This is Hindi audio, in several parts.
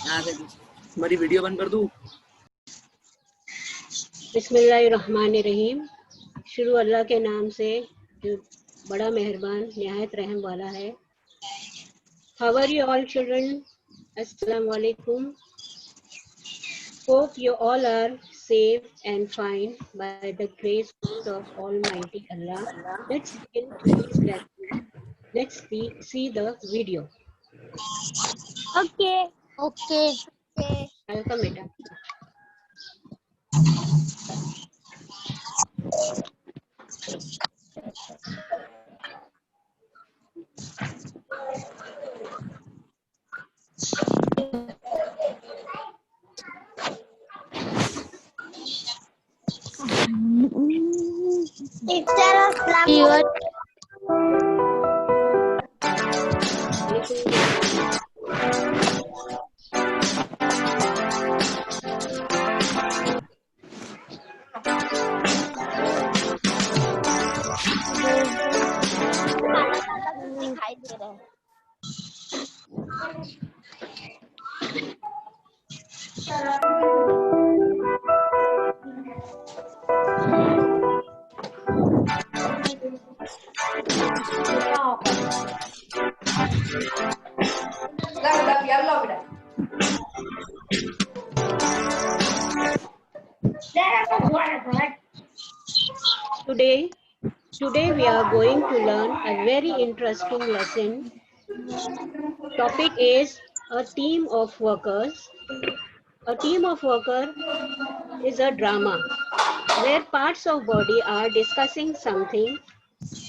हमारी वीडियो बंद कर दूं? बिस्मिल्लाहिर्रहमानिर्रहीम। शुरू अल्लाह के नाम से जो बड़ा मेहरबान निहायत रहम वाला है। How are you all children? Assalamu alaikum. Hope you all are safe and fine by the grace of Almighty Allah. Let's begin today's lesson. Let's see the video. Okay. Welcome, beta. Teacher, assalamualaikum. दिखाई दे रहा है। Today we are going to learn a very interesting lesson. Topic is a team of workers. A team of workers is a drama where parts of body are discussing something.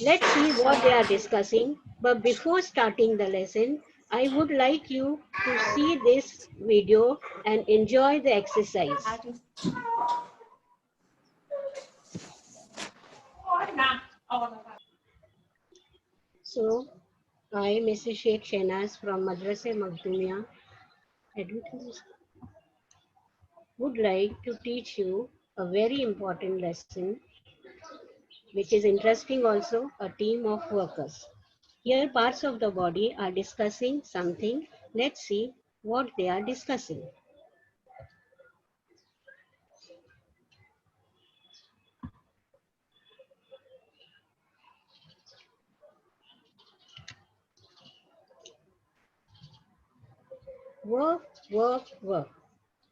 Let's see what they are discussing. But before starting the lesson, I would like you to see this video and enjoy the exercise. So, I, Mrs. Sheikh Shehnaz from Madrasa Makhdoomia, would like to teach you a very important lesson, which is interesting also, a team of workers. Here parts of the body are discussing something. Let's see what they are discussing. Work, work, work.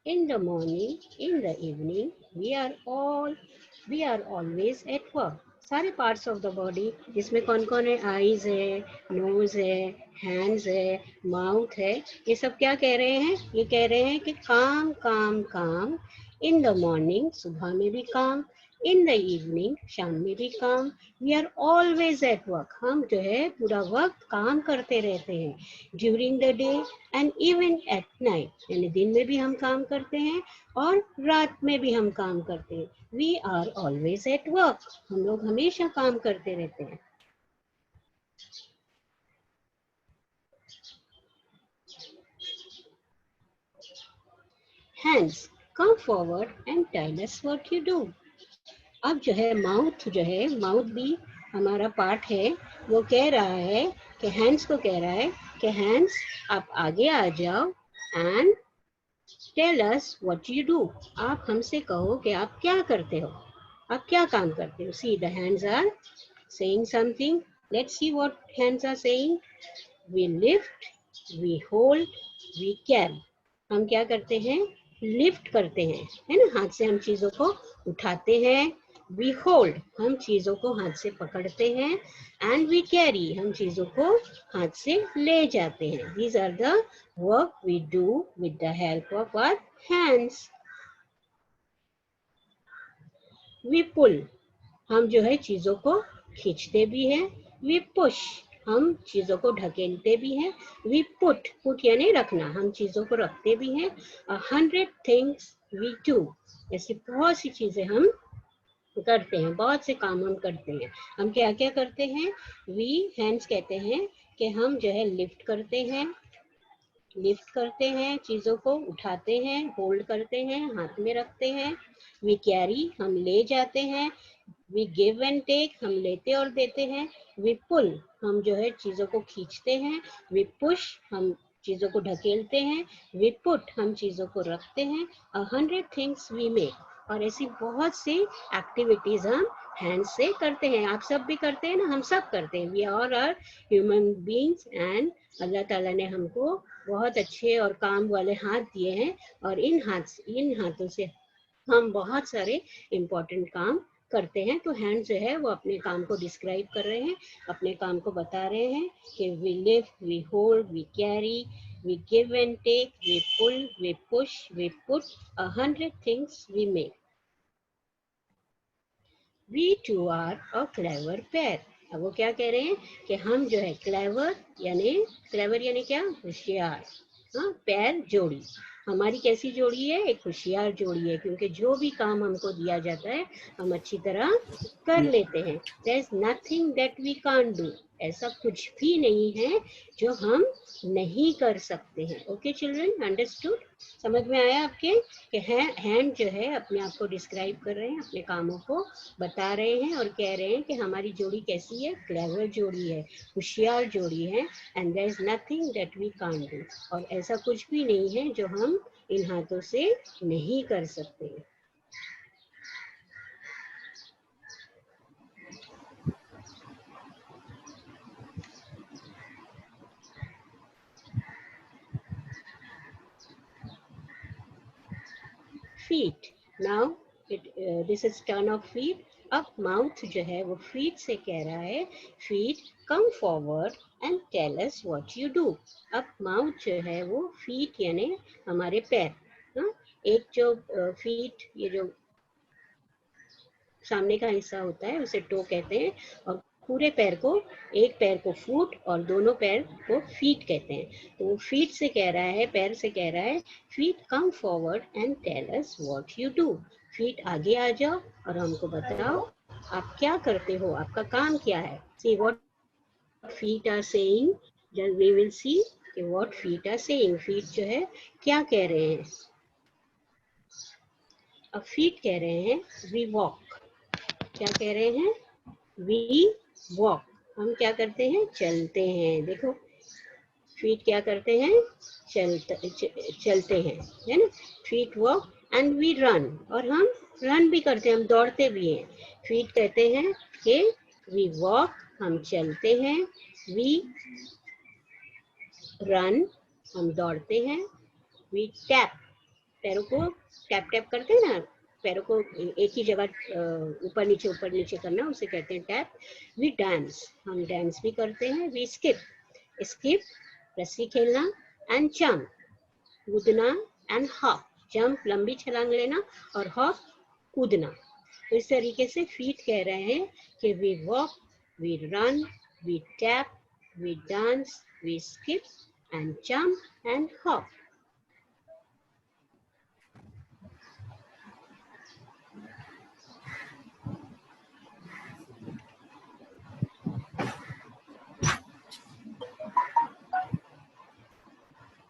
In the morning, in the evening, we are always at work. सारे पार्ट्स ऑफ द बॉडी जिसमें कौन कौन है, आईज है, नोज है, हैंड्स है, माउथ है, ये सब क्या कह रहे हैं? ये कह रहे हैं कि काम काम काम। इन द मॉर्निंग, सुबह में भी काम, इन द इवनिंग, शाम में भी काम। We are always at work, हम जो है पूरा वक्त काम करते रहते हैं। During the day and even at night, यानी दिन में भी हम काम करते हैं और रात में भी हम काम करते हैं। We are always at work, हम लोग हमेशा काम करते रहते हैं। Hands, come forward and tell us what you do. अब जो है माउथ भी हमारा पार्ट है, वो कह रहा है कि हैंड्स को कह रहा है कि हैंड्स आप आगे आ जाओ and tell us what you do. आप हमसे कहो कि आप क्या करते हो, आप क्या काम करते हो। See the hands are saying something. Let's see what hands are saying. We lift, we hold, we carry. हम क्या करते हैं? लिफ्ट करते हैं, है ना, हाथ से हम चीजों को उठाते हैं। वी होल्ड, हम चीजों को हाथ से पकड़ते हैं। एंड वी कैरी, हम चीजों को हाथ से ले जाते हैं। These are the work we do with the help of our hands. We pull, हम जो है चीजों को खींचते भी हैं। वी पुश, हम चीजों को ढकेलते भी हैं। वी पुट, पुट यानी रखना, हम चीजों को रखते भी हैं। 100 थिंग्स वी डू, ऐसी बहुत सी चीजें हम करते हैं, बहुत से काम हम करते हैं। हम क्या क्या करते हैं? वी हैंड्स कहते हैं कि हम जो है लिफ्ट करते हैं, चीजों को उठाते हैं, होल्ड करते हैं, हाथ में रखते हैं। वी कैरी, हम ले जाते हैं। वी गिव एंड टेक, हम लेते और देते हैं। वी पुल, हम जो है चीजों को खींचते हैं। वी पुश, हम चीजों को ढकेलते हैं, वी पुट हम चीजों को रखते हैं, 100 थिंग्स वी मेक और ऐसी बहुत सी एक्टिविटीज हम हैंड से करते हैं। आप सब भी करते हैं ना, हम सब करते हैं। We all are human beings and अल्लाह ताला ने हमको बहुत अच्छे और काम वाले हाथ दिए हैं और इन हाथों से हम बहुत सारे इम्पोर्टेंट काम करते हैं। तो हैंड जो है वो अपने काम को डिस्क्राइब कर रहे हैं, अपने काम को बता रहे हैं कि we lift, we hold, we carry, we give and take, we pull, we push, we put, 100 things we make. We two are a clever pair. अब वो क्या कह रहे हैं कि हम जो है क्लेवर यानी क्या, होशियार। हाँ, पैर जोड़ी, हमारी कैसी जोड़ी है, एक होशियार जोड़ी है, क्योंकि जो भी काम हमको दिया जाता है हम अच्छी तरह कर लेते हैं। There is nothing that we can't do, ऐसा कुछ भी नहीं है जो हम नहीं कर सकते हैं। Okay children, understood? समझ में आया आपके कि हैंड जो है अपने आप को डिस्क्राइब कर रहे हैं, अपने कामों को बता रहे हैं और कह रहे हैं कि हमारी जोड़ी कैसी है, क्लेवर जोड़ी है, होशियार जोड़ी है। And there is nothing that we can't do, और ऐसा कुछ भी नहीं है जो हम इन हाथों से नहीं कर सकते। Feet, now this is turn of feet. अब माउथ जो है वो फीट से कह रहा है, feet come forward and tell us what you do. अब माउथ जो है वो फीट यानी हमारे पैर, हाँ, एक जो फीट, ये जो सामने का हिस्सा होता है उसे टो कहते हैं, और पूरे पैर को, एक पैर को फुट और दोनों पैर को फीट कहते हैं। तो वो फीट से कह रहा है, पैर से कह रहा है, feet come forward and tell us what you do. Feet आगे आ जाओ और हमको बताओ आप क्या करते हो, आपका काम क्या है। See what feet are saying, just we will see कि what feet are saying, feet जो है क्या कह रहे हैं। अब फीट कह रहे हैं वी वॉक, क्या कह रहे हैं, वी वॉक, हम क्या करते हैं, चलते हैं। देखो फीट क्या करते हैं, चलते हैं, है ना। Feet walk and we run, और हम रन भी करते हैं, हम दौड़ते भी हैं। फीट कहते हैं कि वी वॉक, हम चलते हैं, वी रन, हम दौड़ते हैं, वी टैप, पैरों को टैप टैप करते हैं ना, पैरों को एक ही जगह ऊपर नीचे करना, उसे कहते हैं टैप। वी डांस, हम डांस भी करते हैं। वी स्किप, स्किप रस्सी खेलना, एंड जंप, कूदना, एंड हॉप, जंप लंबी छलांग लेना, और हॉप कूदना। तो इस तरीके से फीट कह रहे हैं कि we walk, we run, we tap, we dance, we skip and jump and hop.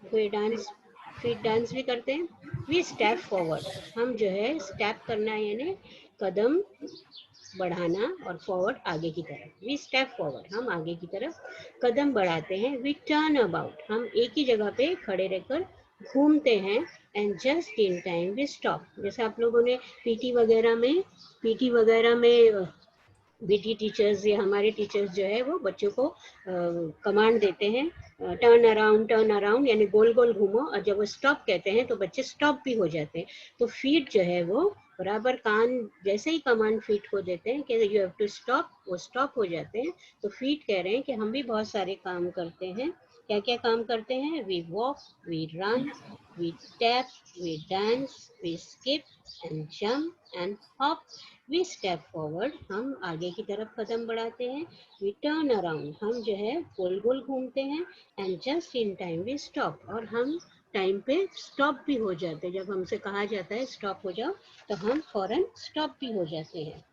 कोई डांस, फिर डांस भी करते हैं। वी स्टेप फॉरवर्ड, हम जो है स्टेप करना यानी कदम बढ़ाना, और फॉरवर्ड आगे की तरफ। वी स्टेप फॉरवर्ड, हम आगे की तरफ कदम बढ़ाते हैं। वी टर्न अबाउट, हम एक ही जगह पे खड़े रहकर घूमते हैं। And just in time we stop, जैसे आप लोगों ने पीटी वगैरह में पीटी टीचर्स या हमारे टीचर्स जो है वो बच्चों को कमांड देते हैं, टर्न अराउंड यानी गोल गोल घूमो, और जब वो स्टॉप कहते हैं तो बच्चे स्टॉप भी हो जाते हैं। तो फीट जो है वो बराबर कान, जैसे ही कमांड फीट को देते हैं कि यू हैव टू स्टॉप, वो स्टॉप हो जाते हैं। तो फीट कह रहे हैं कि हम भी बहुत सारे काम करते हैं। क्या क्या काम करते हैं, we walk, we run, we tap, we dance, we skip and jump and hop. We step forward, हम आगे की तरफ कदम बढ़ाते हैं। वी टर्न अराउंड, हम जो है गोल गोल घूमते हैं। And just in time we stop, और हम टाइम पे स्टॉप भी हो जाते हैं। जब हमसे कहा जाता है स्टॉप हो जाओ तो हम फौरन स्टॉप भी हो जाते हैं।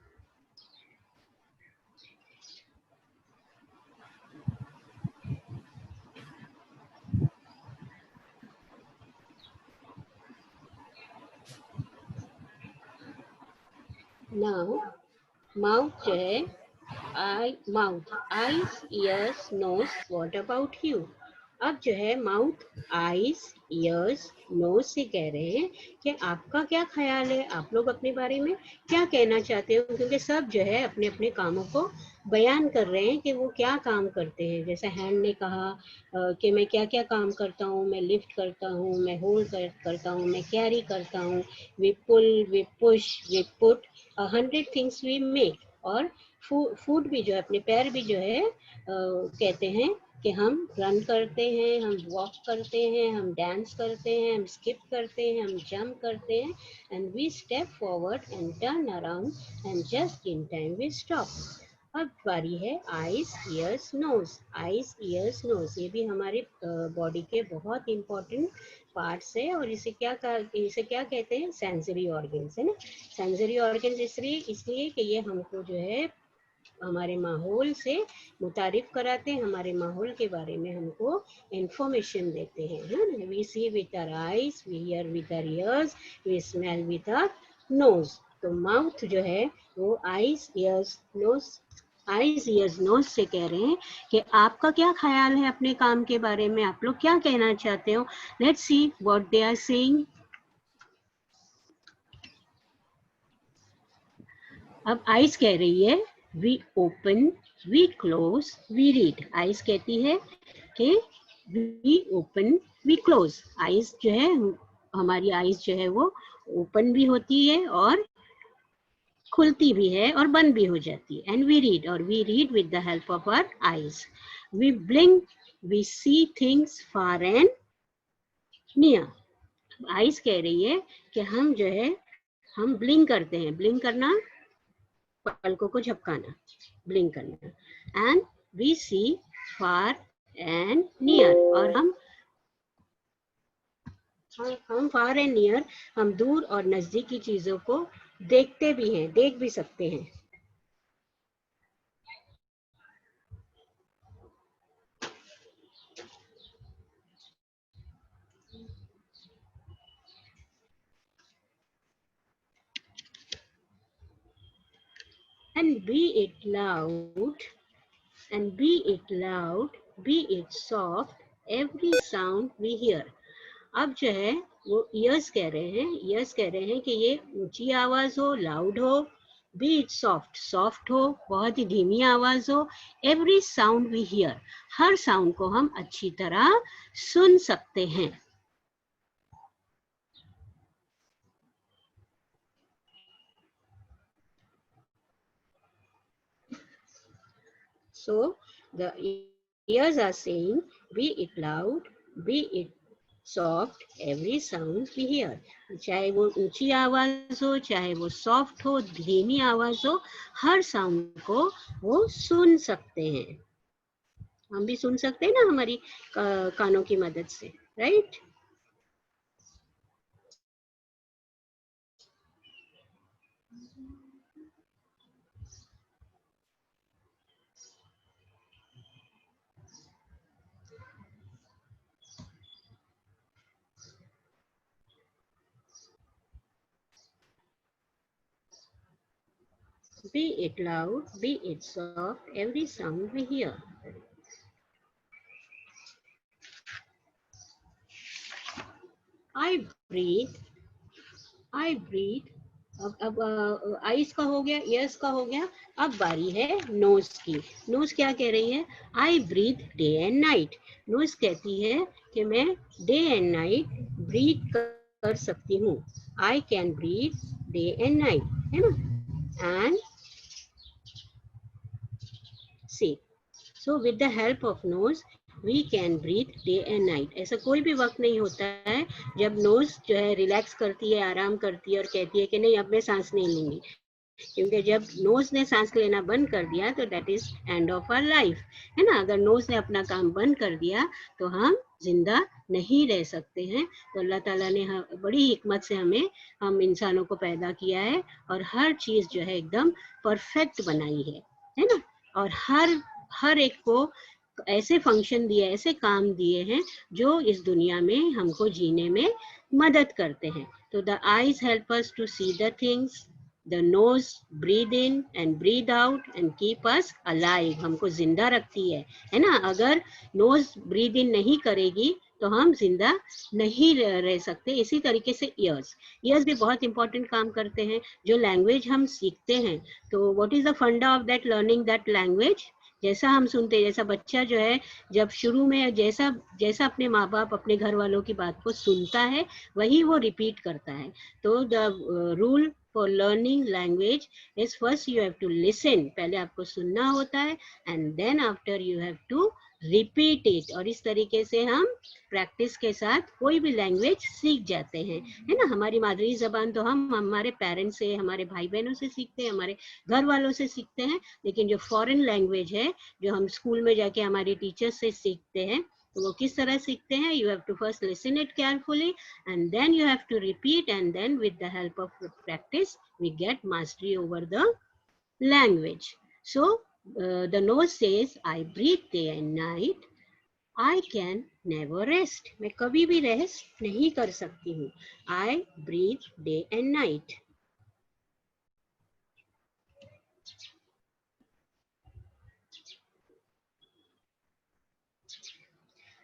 नाउ माउथ जो है, mouth, eyes, ears, nose, what about you. अब जो है माउथ, आईज, ईयर्स, नोज से कह रहे हैं कि आपका क्या ख्याल है, आप लोग अपने बारे में क्या कहना चाहते हो, क्योंकि सब जो है अपने अपने कामों को बयान कर रहे हैं कि वो क्या काम करते हैं। जैसे हैंड ने कहा कि मैं क्या क्या काम करता हूँ, मैं लिफ्ट करता हूँ, मैं होल्ड करता हूँ, मैं कैरी करता हूँ, we pull, we push, we put, 100 things we make. और फूड भी जो है, अपने पैर भी जो है कहते हैं कि हम रन करते हैं, हम वॉक करते हैं, हम डांस करते हैं, हम स्किप करते हैं, हम जंप करते हैं, and we step forward and turn around and just in time we stop. अब बारी है eyes, ears, nose. Eyes, ears, nose ये भी हमारे बॉडी के बहुत इंपॉर्टेंट पार्ट्स है, और इसे क्या कहते हैं, सेंसरी ऑर्गन्स, है ना। सेंसरी ऑर्गन्स इसलिए कि ये हमको जो है हमारे माहौल से मुतारिफ कराते हैं, हमारे माहौल के बारे में हमको इंफॉर्मेशन देते हैं। We see with our eyes, we hear with our ears, we smell with our nose. तो माउथ जो है वो eyes, ears, nose, eyes, ears, nose से कह रहे हैं कि आपका क्या ख्याल है अपने काम के बारे में, आप लोग क्या कहना चाहते हो। Let's see what they are saying. अब आइज कह रही है we open, we close, we read. Eyes कहती है कि we open, we close. Eyes जो है, हमारी आइज जो है वो ओपन भी होती है और खुलती भी है और बंद भी हो जाती है। एंड वी रीड, और we read with the help of our eyes. We blink, we see things far and near. Eyes कह रही है कि हम जो है हम ब्लिंक करते हैं। ब्लिंक करना, पलकों को झपकाना, ब्लिंक करना। And we see far and near, और हम फार एंड नियर, हम दूर और नजदीकी चीजों को देखते भी हैं, देख भी सकते हैं। And be it loud, and be it loud, be it soft, every sound we hear. अब जो है वो ईयर्स कह रहे हैं, ईयर्स कह रहे हैं कि ये ऊंची आवाज हो, लाउड हो, बी इट सॉफ्ट, सॉफ्ट हो, बहुत ही धीमी आवाज हो, एवरी साउंड वी हियर, हर साउंड को हम अच्छी तरह सुन सकते हैं। So the ears are saying, be it loud, be it soft, every sound we hear. चाहे वो ऊंची आवाज हो, चाहे वो सॉफ्ट हो, धीमी आवाज हो, हर साउंड को वो सुन सकते हैं। हम भी सुन सकते हैं ना हमारी कानों की मदद से, right. Be it loud, be it soft, every sound we hear. I breathe, I breathe. अब आईज का हो गया, ईयर्स का हो गया, अब बारी है नोज की। नोज क्या कह रही है, I breathe day and night. Nose कहती है कि मैं डे एंड नाइट ब्रीथ कर सकती हूँ। I can breathe day and night, है ना। And see, so with the help of nose we can breathe day and night. ऐसा कोई भी वक्त नहीं होता है जब नोज जो है रिलैक्स करती है, आराम करती है और कहती है कि नहीं अब मैं सांस नहीं लूंगी, क्योंकि जब नोज ने सांस लेना बंद कर दिया तो that is end of our life, है ना। अगर नोज ने अपना काम बंद कर दिया तो हम जिंदा नहीं रह सकते हैं। तो अल्लाह ताला ने बड़ी हिकमत से हम इंसानों को पैदा किया है और हर चीज जो है एकदम परफेक्ट बनाई है ना। और हर एक को ऐसे फंक्शन दिए, ऐसे काम दिए हैं जो इस दुनिया में हमको जीने में मदद करते हैं। तो the eyes help us to see the things, The nose breathe in and breathe out and keep us alive. हमको जिंदा रखती है ना. अगर nose breathe in नहीं करेगी तो हम जिंदा नहीं रह सकते. इसी तरीके से ears भी बहुत इंपॉर्टेंट काम करते हैं. जो लैंग्वेज हम सीखते हैं, तो what is the funda of that learning that language? जैसा हम सुनते हैं, जैसा बच्चा जो है जब शुरू में जैसा अपने माँ बाप अपने घर वालों की बात को सुनता है, वही वो रिपीट करता है. तो the rule for learning language is first you have to listen. पहले आपको सुनना होता है, and then after you have to repeat it. और इस तरीके से हम प्रैक्टिस के साथ कोई भी लैंग्वेज सीख जाते हैं, है ना. हमारी मादरी जबान तो हम हमारे पेरेंट्स से, हमारे भाई बहनों से सीखते हैं, हमारे घर वालों से सीखते हैं. लेकिन जो फॉरेन लैंग्वेज है, जो हम स्कूल में जाके हमारी टीचर्स से सीखते हैं, तो वो किस तरह सीखते हैं? You have to first listen it carefully and then you have to repeat, and then with the help of practice we get mastery over the language. So the nose says, I breathe day and night. I can never rest. मैं कभी भी रेस्ट नहीं कर सकती हूँ. I breathe day and night.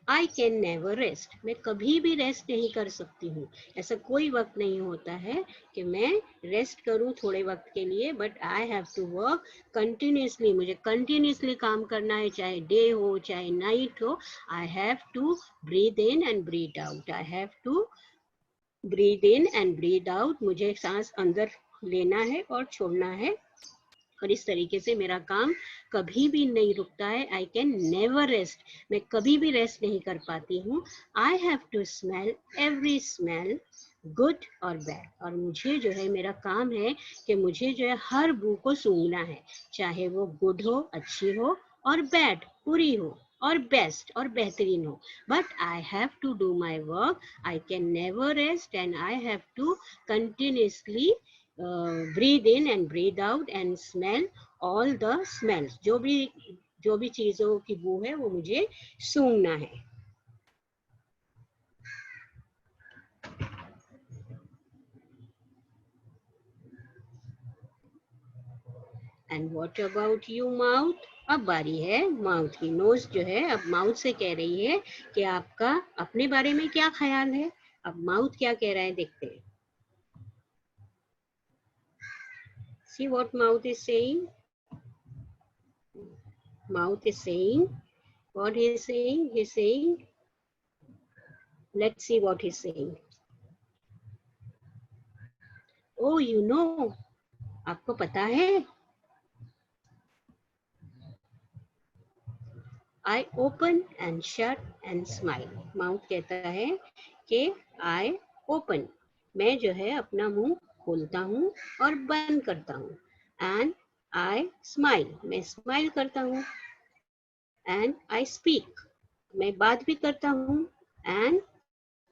I can never rest. मैं कभी भी रेस्ट नहीं कर सकती हूँ. ऐसा कोई वक्त नहीं होता है कि मैं रेस्ट करूँ थोड़े वक्त के लिए, but I have to work continuously. मुझे कंटिन्यूसली काम करना है, चाहे डे हो चाहे नाइट हो. I have to breathe in and breathe out. I have to breathe in and breathe out. मुझे सांस अंदर लेना है और छोड़ना है, और इस तरीके से मेरा काम कभी भी नहीं रुकता है. I can never rest. मैं कभी भी रेस्ट नहीं कर पाती हूँ. I have to smell every smell, good और बैड. और मुझे जो है, मेरा काम है कि मुझे जो है हर बू को सूंघना है, चाहे वो गुड हो, अच्छी हो, और बैड, बुरी हो, और बेस्ट और बेहतरीन हो. But I have to do my work. I can never rest and I have to continuously breathe in and breathe out and smell all the smells. जो भी चीजों की बू है वो मुझे सूंघना है. And what about you, mouth? अब बारी है माउथ की. नोज जो है अब माउथ से कह रही है कि आपका अपने बारे में क्या ख्याल है. अब माउथ क्या कह रहा है, देखते हैं. See what mouth is saying. Mouth is saying, what he is saying? He is saying, let's see what he is saying. Oh, you know, आपको पता है. I open and shut and smile. Mouth कहता है कि I open, मैं जो है अपना मुंह खोलता हूँ और बंद करता हूँ. And I smile, मैं स्माइल करता हूँ. And I speak, मैं बात भी करता हूँ. And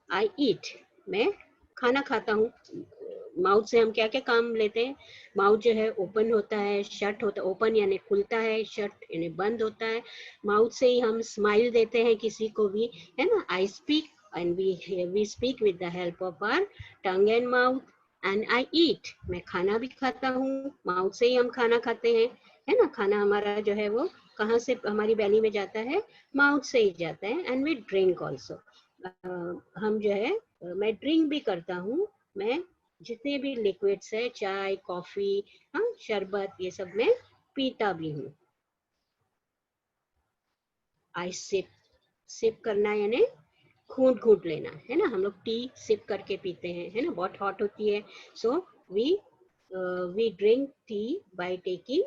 I eat, मैं खाना खाता हूँ. माउथ से हम क्या क्या काम लेते हैं. माउथ जो है ओपन होता है, शट होता है. ओपन यानी खुलता है, शट यानी बंद होता है. माउथ से ही हम स्माइल देते हैं किसी को भी, है ना. I speak and we speak with the help of our tongue and mouth. And I eat, मैं खाना भी खाता हूँ. माउथ से ही हम खाना खाते हैं, है ना. खाना हमारा जो है वो कहाँ से हमारी बैली में जाता है, माउथ से ही जाता है. एंड वी ड्रिंक ऑल्सो, हम जो है मैं ड्रिंक भी करता हूँ. मैं जितने भी लिक्विड्स है, चाय, कॉफी, हाँ, शरबत, ये सब मैं पीता भी हूँ. आई सिप, सिप करना यानी घूंट घूंट लेना, है ना. हम लोग टी सिप करके पीते हैं, है ना. बहुत हॉट होती है. So we drink tea by taking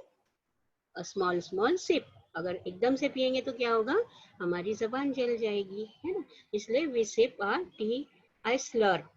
a small small sip. अगर एकदम से पियेंगे तो क्या होगा, हमारी जबान जल जाएगी, है ना. इसलिए we sip our tea. I slurp,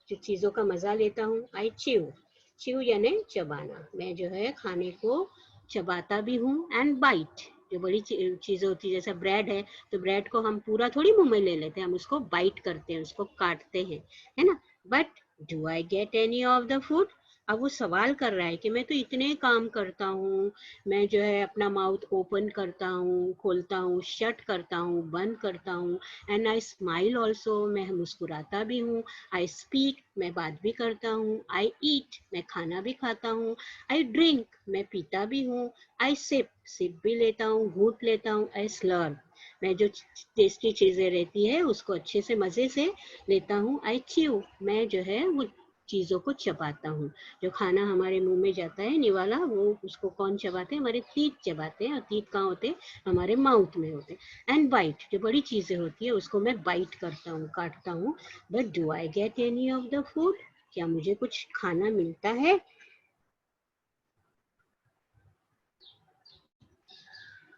जो चीजों का मजा लेता हूँ. आई च्यू, च्यू यानी चबाना, मैं जो है खाने को चबाता भी हूँ. एंड बाइट, जो बड़ी चीजें होती है, जैसे ब्रेड है, तो ब्रेड को हम पूरा थोड़ी मुंह में ले लेते हैं, हम उसको बाइट करते हैं, उसको काटते हैं, है ना. But do I get any of the food, अब वो सवाल कर रहा है कि मैं तो इतने काम करता हूँ, मैं जो है अपना माउथ ओपन करता हूँ, खोलता हूँ, शट करता हूँ, बंद करता हूँ, एंड आई स्माइल ऑल्सो, मैं मुस्कुराता भी हूँ, आई स्पीक, मैं बात भी करता हूँ, आई ईट, मैं खाना भी खाता हूँ, आई ड्रिंक, मैं पीता भी हूँ, आई सिप, सिप भी लेता हूँ, घूंट लेता हूँ, आई स्लर्प, मैं जो टेस्टी चीजें रहती है उसको अच्छे से मजे से लेता हूँ, आई च्यू, मैं जो है वो चीजों को चबाता हूँ। जो खाना हमारे मुंह में जाता है निवाला, वो उसको कौन चबाते हैं? हमारे तीत चबाते हैं, और तीत कहाँ होते हैं? हमारे माउथ में होते हैं। एंड बाइट, जो बड़ी चीजें होती है उसको मैं बाइट करता हूँ, काटता हूँ। But do I get any of the food? क्या मुझे कुछ खाना मिलता है?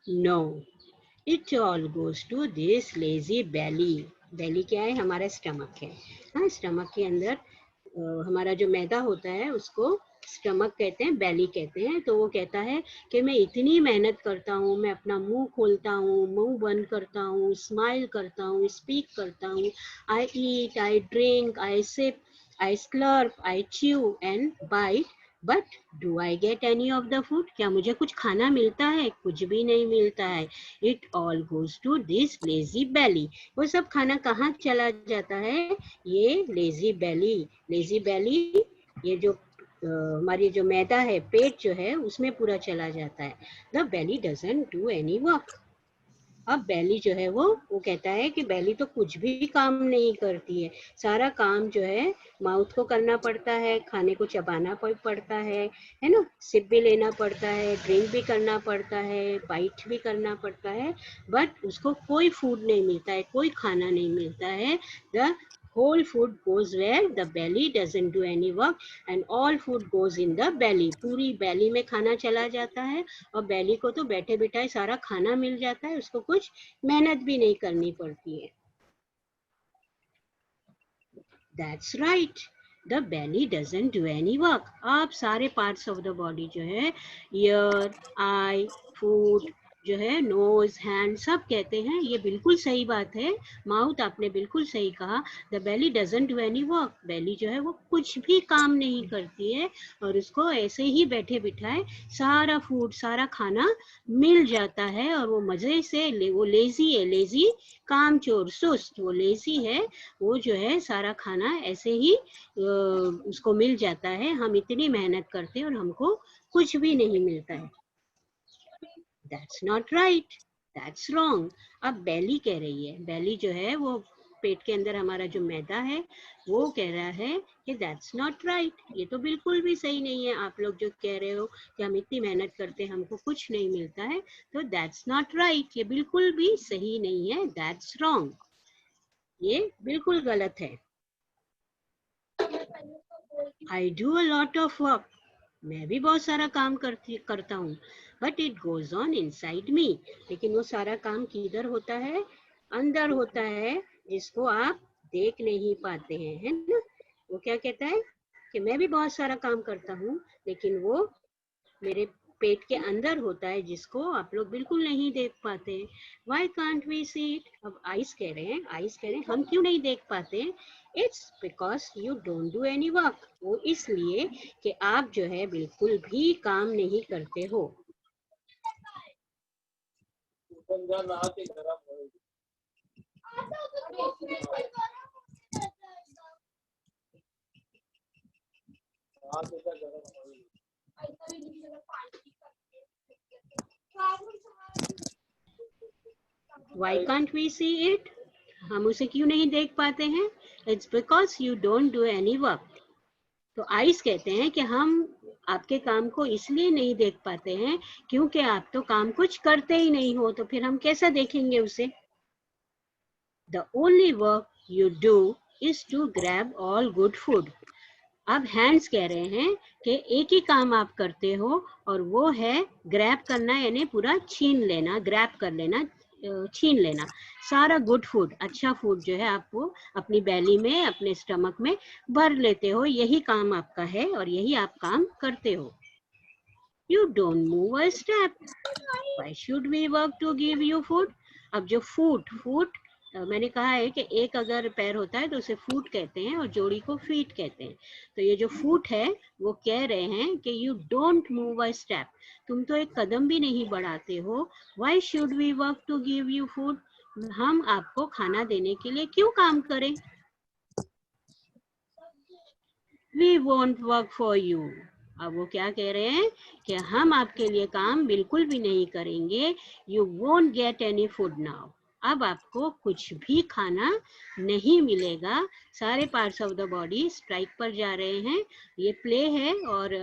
No, it all goes to this lazy belly. Belly क्या है? हमारा स्टमक है। हाँ, स्टमक के अंदर हमारा जो मैदा होता है उसको स्टमक कहते हैं, बेली कहते हैं। तो वो कहता है कि मैं इतनी मेहनत करता हूँ, मैं अपना मुंह खोलता हूँ, मुंह बंद करता हूँ, स्माइल करता हूँ, स्पीक करता हूँ, I eat, I drink, I sip, I slurp, I chew and bite, but do I get any of the food? क्या मुझे कुछ खाना मिलता है? कुछ भी नहीं मिलता है। It all goes to this lazy belly. वो सब खाना कहाँ चला जाता है? ये लेजी बेली। लेजी बेली, ये जो हमारी जो मैदा है, पेट जो है, उसमें पूरा चला जाता है। The belly doesn't do any work. अब बेली जो है वो कहता है कि बेली तो कुछ भी काम नहीं करती है। सारा काम जो है माउथ को करना पड़ता है, खाने को चबाना पड़ता है ना, सिप भी लेना पड़ता है, ड्रिंक भी करना पड़ता है, बाइट भी करना पड़ता है, बट उसको कोई फूड नहीं मिलता है, कोई खाना नहीं मिलता है। The whole food goes where the belly doesn't do any work and all food goes in the belly। पूरी belly में खाना चला जाता है, और बेली को तो बैठे बिठाए सारा खाना मिल जाता है, उसको कुछ मेहनत भी नहीं करनी पड़ती है। That's right, the belly doesn't do any work। आप सारे पार्ट्स ऑफ द बॉडी जो है, ईयर, आई, फूट, जो है नोज, हैंड, सब कहते हैं ये बिल्कुल सही बात है। माउथ, आपने बिल्कुल सही कहा। The belly doesn't do any work. Belly जो है वो कुछ भी काम नहीं करती है, और उसको ऐसे ही बैठे बिठाए सारा फूड, सारा खाना मिल जाता है, और वो मजे से वो लेजी है, लेजी, कामचोर, सुस्त, वो लेजी है। वो जो है सारा खाना ऐसे ही उसको मिल जाता है। हम इतनी मेहनत करते हैं और हमको कुछ भी नहीं मिलता है। That's not right, that's wrong। अब बेली कह रही है, बेली जो है वो पेट के अंदर हमारा जो मैदा है, वो कह रहा है कि that's not right, ये तो बिल्कुल भी सही नहीं है। आप लोग जो कह रहे हो कि हम इतनी मेहनत करते हैं, हमको कुछ नहीं मिलता है, तो that's not right, ये बिल्कुल भी सही नहीं है, that's wrong, ये बिल्कुल गलत है। I do a lot of work, मैं भी बहुत सारा काम करता हूँ, but it goes on inside me, लेकिन वो सारा काम किधर होता है? अंदर होता है, जिसको आप देख नहीं पाते हैं, है ना। वो क्या कहता है कि मैं भी बहुत सारा काम करता हूँ, लेकिन वो मेरे पेट के अंदर होता है, जिसको आप लोग बिल्कुल नहीं देख पाते। Why can't we see it? अब आइस कह रहे हैं, आइस कह रहे हैं हम क्यों नहीं देख पाते? It's because you don't do any work. वो इसलिए कि आप जो है बिल्कुल भी काम नहीं करते हो। Why can't we see it? हम उसे क्यों नहीं देख पाते हैं? It's because you don't do any work। तो आइस कहते हैं कि हम आपके काम को इसलिए नहीं देख पाते हैं क्योंकि आप तो काम कुछ करते ही नहीं हो, तो फिर हम कैसा देखेंगे उसे? The only work you do is to grab all good food। अब हैंड्स कह रहे हैं कि एक ही काम आप करते हो, और वो है ग्रैब करना, यानी पूरा छीन लेना, ग्रैब कर लेना, छीन लेना सारा गुड फूड, अच्छा फूड जो है आप वो अपनी बैली में, अपने स्टमक में भर लेते हो। यही काम आपका है और यही आप काम करते हो। You don't move a step, why should we work to give you food? अब जो फूड मैंने कहा है कि एक अगर पैर होता है तो उसे फूट कहते हैं और जोड़ी को फीट कहते हैं। तो ये जो फूट है वो कह रहे हैं कि you don't move a step, तुम तो एक कदम भी नहीं बढ़ाते हो। Why should we work to give you food, हम आपको खाना देने के लिए क्यों काम करें। We won't work for you, अब वो क्या कह रहे हैं कि हम आपके लिए काम बिल्कुल भी नहीं करेंगे। You won't get any food now, अब आपको कुछ भी खाना नहीं मिलेगा। सारे parts of the body strike पर जा रहे हैं। ये प्ले है और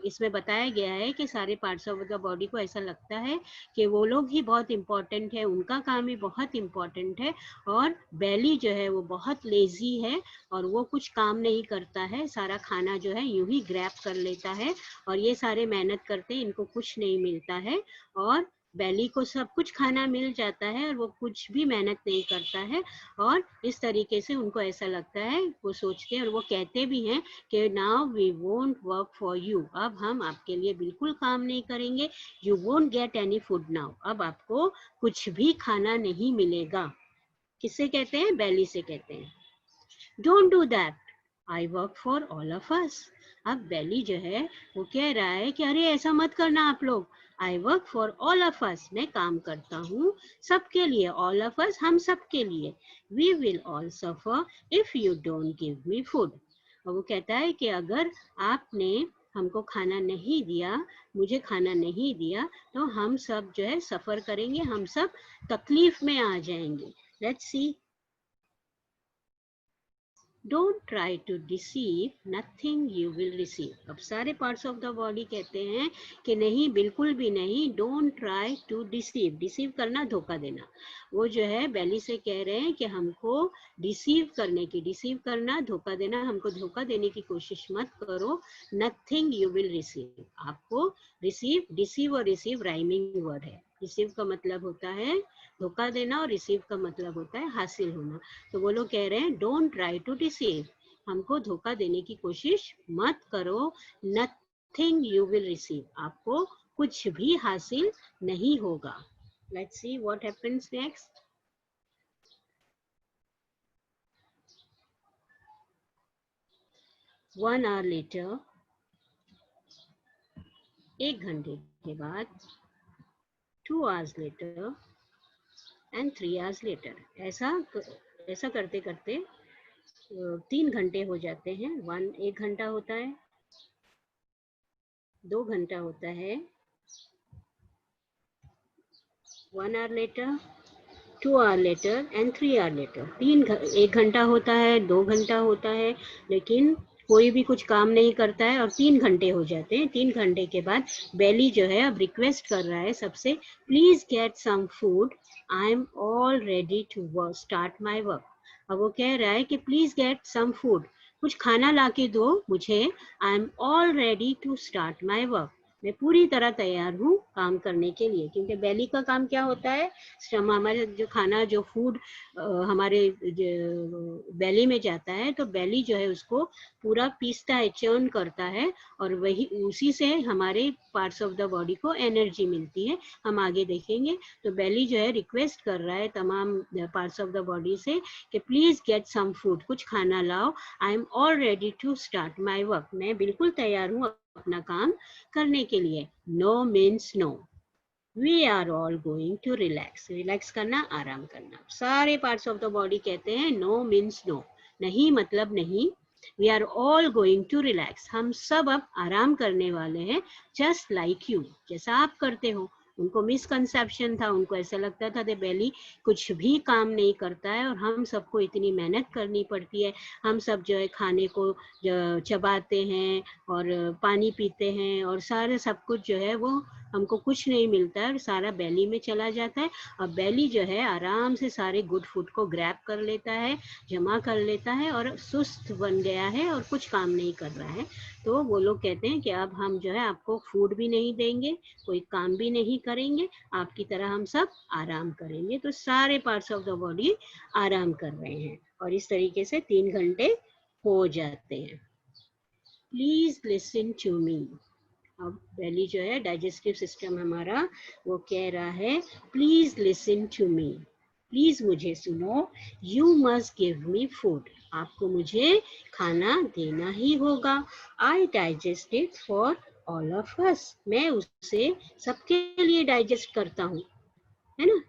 इसमें बताया गया है कि सारे पार्ट्स ऑफ द बॉडी को ऐसा लगता है कि वो लोग ही बहुत इम्पोर्टेंट है, उनका काम ही बहुत इम्पोर्टेंट है, और बेली जो है वो बहुत लेजी है और वो कुछ काम नहीं करता है, सारा खाना जो है यूं ही ग्रैब कर लेता है। और ये सारे मेहनत करते हैं, इनको कुछ नहीं मिलता है, और बेली को सब कुछ खाना मिल जाता है और वो कुछ भी मेहनत नहीं करता है। और इस तरीके से उनको ऐसा लगता है, वो सोचते हैं और वो कहते भी हैं कि now we won't work for you, अब हम आपके लिए बिल्कुल काम नहीं करेंगे। You won't get any food now, अब आपको कुछ भी खाना नहीं मिलेगा। किससे कहते हैं, बेली से कहते हैं। Don't do that, I work for all of अस, अब बेली जो है वो कह रहा है कि अरे ऐसा मत करना आप लोग। I work for all of us, मैं काम करता हूँ सबके लिए, ऑल ऑफ अस, हम सबके लिए। We will all suffer if you don't give me food, और वो कहता है कि अगर आपने हमको खाना नहीं दिया, मुझे खाना नहीं दिया, तो हम सब जो है सफर करेंगे, हम सब तकलीफ में आ जाएंगे। Let's see. Don't try to deceive, nothing you will receive, अब सारे पार्ट्स ऑफ द बॉडी कहते हैं कि नहीं, बिल्कुल भी नहीं। Don't try to deceive, deceive करना, धोखा देना। वो जो है बेली से कह रहे हैं कि हमको डिसीव करना, धोखा देना, हमको धोखा देने की कोशिश मत करो। नथिंग यू विल रिसीव, आपको रिसीव, डिसीव और रिसीव राइमिंग वर्ड है। रिसीव का मतलब होता है धोखा देना और रिसीव का मतलब होता है हासिल होना। तो वो लोग कह रहे हैं डोंट ट्राई टू डिसीव, हमको धोखा देने की कोशिश मत करो। नथिंग यू विल रिसीव, आपको कुछ भी हासिल नहीं होगा। Let's see what happens next. One hour later, एक घंटे के बाद, 2 hours later and 3 hours later, ऐसा करते करते 3 घंटे हो जाते हैं। 1 घंटा होता है, 2 घंटा होता है, 1 hour later, 2 hour later and 3 hour later, 1 घंटा होता है, 2 घंटा होता है, लेकिन कोई भी कुछ काम नहीं करता है और 3 घंटे हो जाते हैं। 3 घंटे के बाद बेली जो है अब रिक्वेस्ट कर रहा है सबसे, please get some food, I am all ready to start my work. अब वो कह रहा है कि प्लीज गेट सम फूड, कुछ खाना ला के दो मुझे, I am all ready to start my work, मैं पूरी तरह तैयार हूँ काम करने के लिए। क्योंकि बेली का काम क्या होता है, हमारे जो खाना, जो फूड हमारे बेली में जाता है, तो बेली जो है उसको पूरा पीसता है, चर्न करता है, और वही उसी से हमारे पार्ट्स ऑफ द बॉडी को एनर्जी मिलती है। हम आगे देखेंगे। तो बेली जो है रिक्वेस्ट कर रहा है तमाम पार्ट्स ऑफ द बॉडी से कि प्लीज गेट सम फूड, कुछ खाना लाओ, I am all ready to start my work, मैं बिल्कुल तैयार हूँ अपना काम करने के लिए। No means no, we are all going to relax, relax करना, आराम करना। सारे पार्ट्स ऑफ द बॉडी कहते हैं नो मीन्स नो, नहीं मतलब नहीं। We are all going to relax, हम सब अब आराम करने वाले हैं। जस्ट लाइक यू, जैसा आप करते हो। उनको मिसकंसेप्शन था, उनको ऐसा लगता था कि बेली कुछ भी काम नहीं करता है और हम सबको इतनी मेहनत करनी पड़ती है। हम सब जो है खाने को चबाते हैं और पानी पीते हैं और सारे सब कुछ जो है वो हमको कुछ नहीं मिलता है और सारा बेली में चला जाता है। और बेली जो है आराम से सारे गुड फूड को ग्रैब कर लेता है, जमा कर लेता है और सुस्त बन गया है और कुछ काम नहीं कर रहा है। तो वो लोग कहते हैं कि अब हम जो है आपको फूड भी नहीं देंगे, कोई काम भी नहीं करेंगे, आपकी तरह हम सब आराम करेंगे। तो सारे पार्ट्स ऑफ द बॉडी आराम कर रहे हैं और इस तरीके से 3 घंटे हो जाते हैं। प्लीज लिसन टू मी, अब बेली जो है डाइजेस्टिव सिस्टम हमारा वो कह रहा है please listen to me, please मुझे सुनो, you must give me food, आपको मुझे खाना देना ही होगा। I digest it for all of us, मैं उसे सबके लिए डाइजेस्ट करता हूँ, है ना,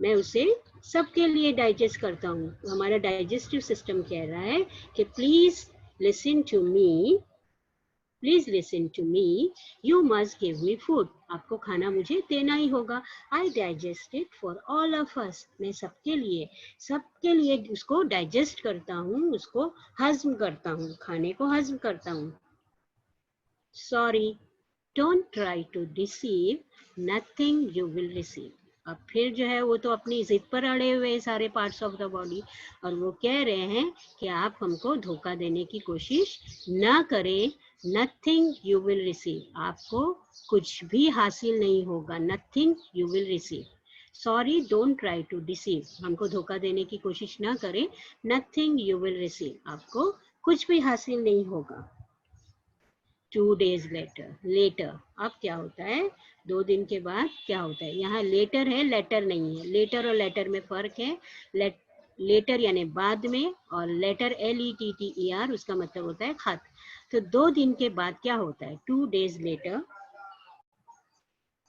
मैं उसे सबके लिए डाइजेस्ट करता हूँ। हमारा डाइजेस्टिव सिस्टम कह रहा है कि please listen to me, please listen to me, you must give me food, आपको खाना मुझे देना ही होगा। I digest it for all of us, मैं सबके लिए उसको डाइजेस्ट करता हूँ, उसको हजम करता हूँ, खाने को हजम करता हूँ। Sorry, don't try to deceive, nothing you will receive. अब फिर जो है वो तो अपनी जिद पर अड़े हुए सारे पार्ट्स ऑफ द बॉडी, और वो कह रहे हैं कि आप हमको धोखा देने की कोशिश ना करें। नथिंग यू विल रिसीव, आपको कुछ भी हासिल नहीं होगा। Nothing you will receive. Sorry, don't try to deceive, हमको धोखा देने की कोशिश ना करें। नथिंग यू विल रिसीव, आपको कुछ भी हासिल नहीं होगा। 2 days later, लेटर, अब क्या होता है, 2 दिन के बाद क्या होता है। यहाँ लेटर है, लेटर नहीं है। लेटर और लेटर में फर्क है। लेटर यानी बाद में, और लेटर LETTER उसका मतलब होता है खत। तो 2 दिन के बाद क्या होता है, 2 days later,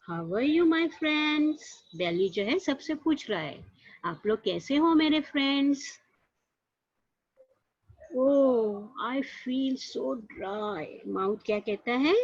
how are you my friends, belly जो है सबसे पूछ रहा है, आप लोग कैसे हो मेरे friends. Oh I feel so dry, mouth क्या कहता है,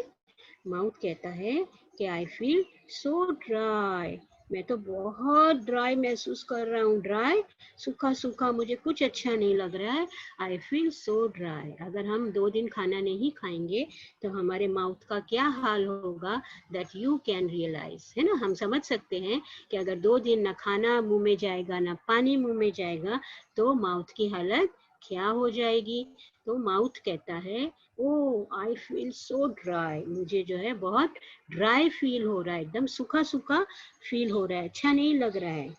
माउथ कहता है कि आई फील सो ड्राई, मैं तो बहुत ड्राई महसूस कर रहा हूँ। ड्राई, सूखा सूखा, मुझे कुछ अच्छा नहीं लग रहा है। I feel so dry. अगर हम 2 दिन खाना नहीं खाएंगे तो हमारे माउथ का क्या हाल होगा, दैट यू कैन रियलाइज, है ना। हम समझ सकते हैं कि अगर 2 दिन ना खाना मुंह में जाएगा ना पानी मुंह में जाएगा तो माउथ की हालत क्या हो जाएगी। तो माउथ कहता है, ओह आई फील सो ड्राई, मुझे जो है बहुत ड्राई फील हो रहा है, एकदम सूखा सूखा फील हो रहा है, अच्छा नहीं लग रहा है।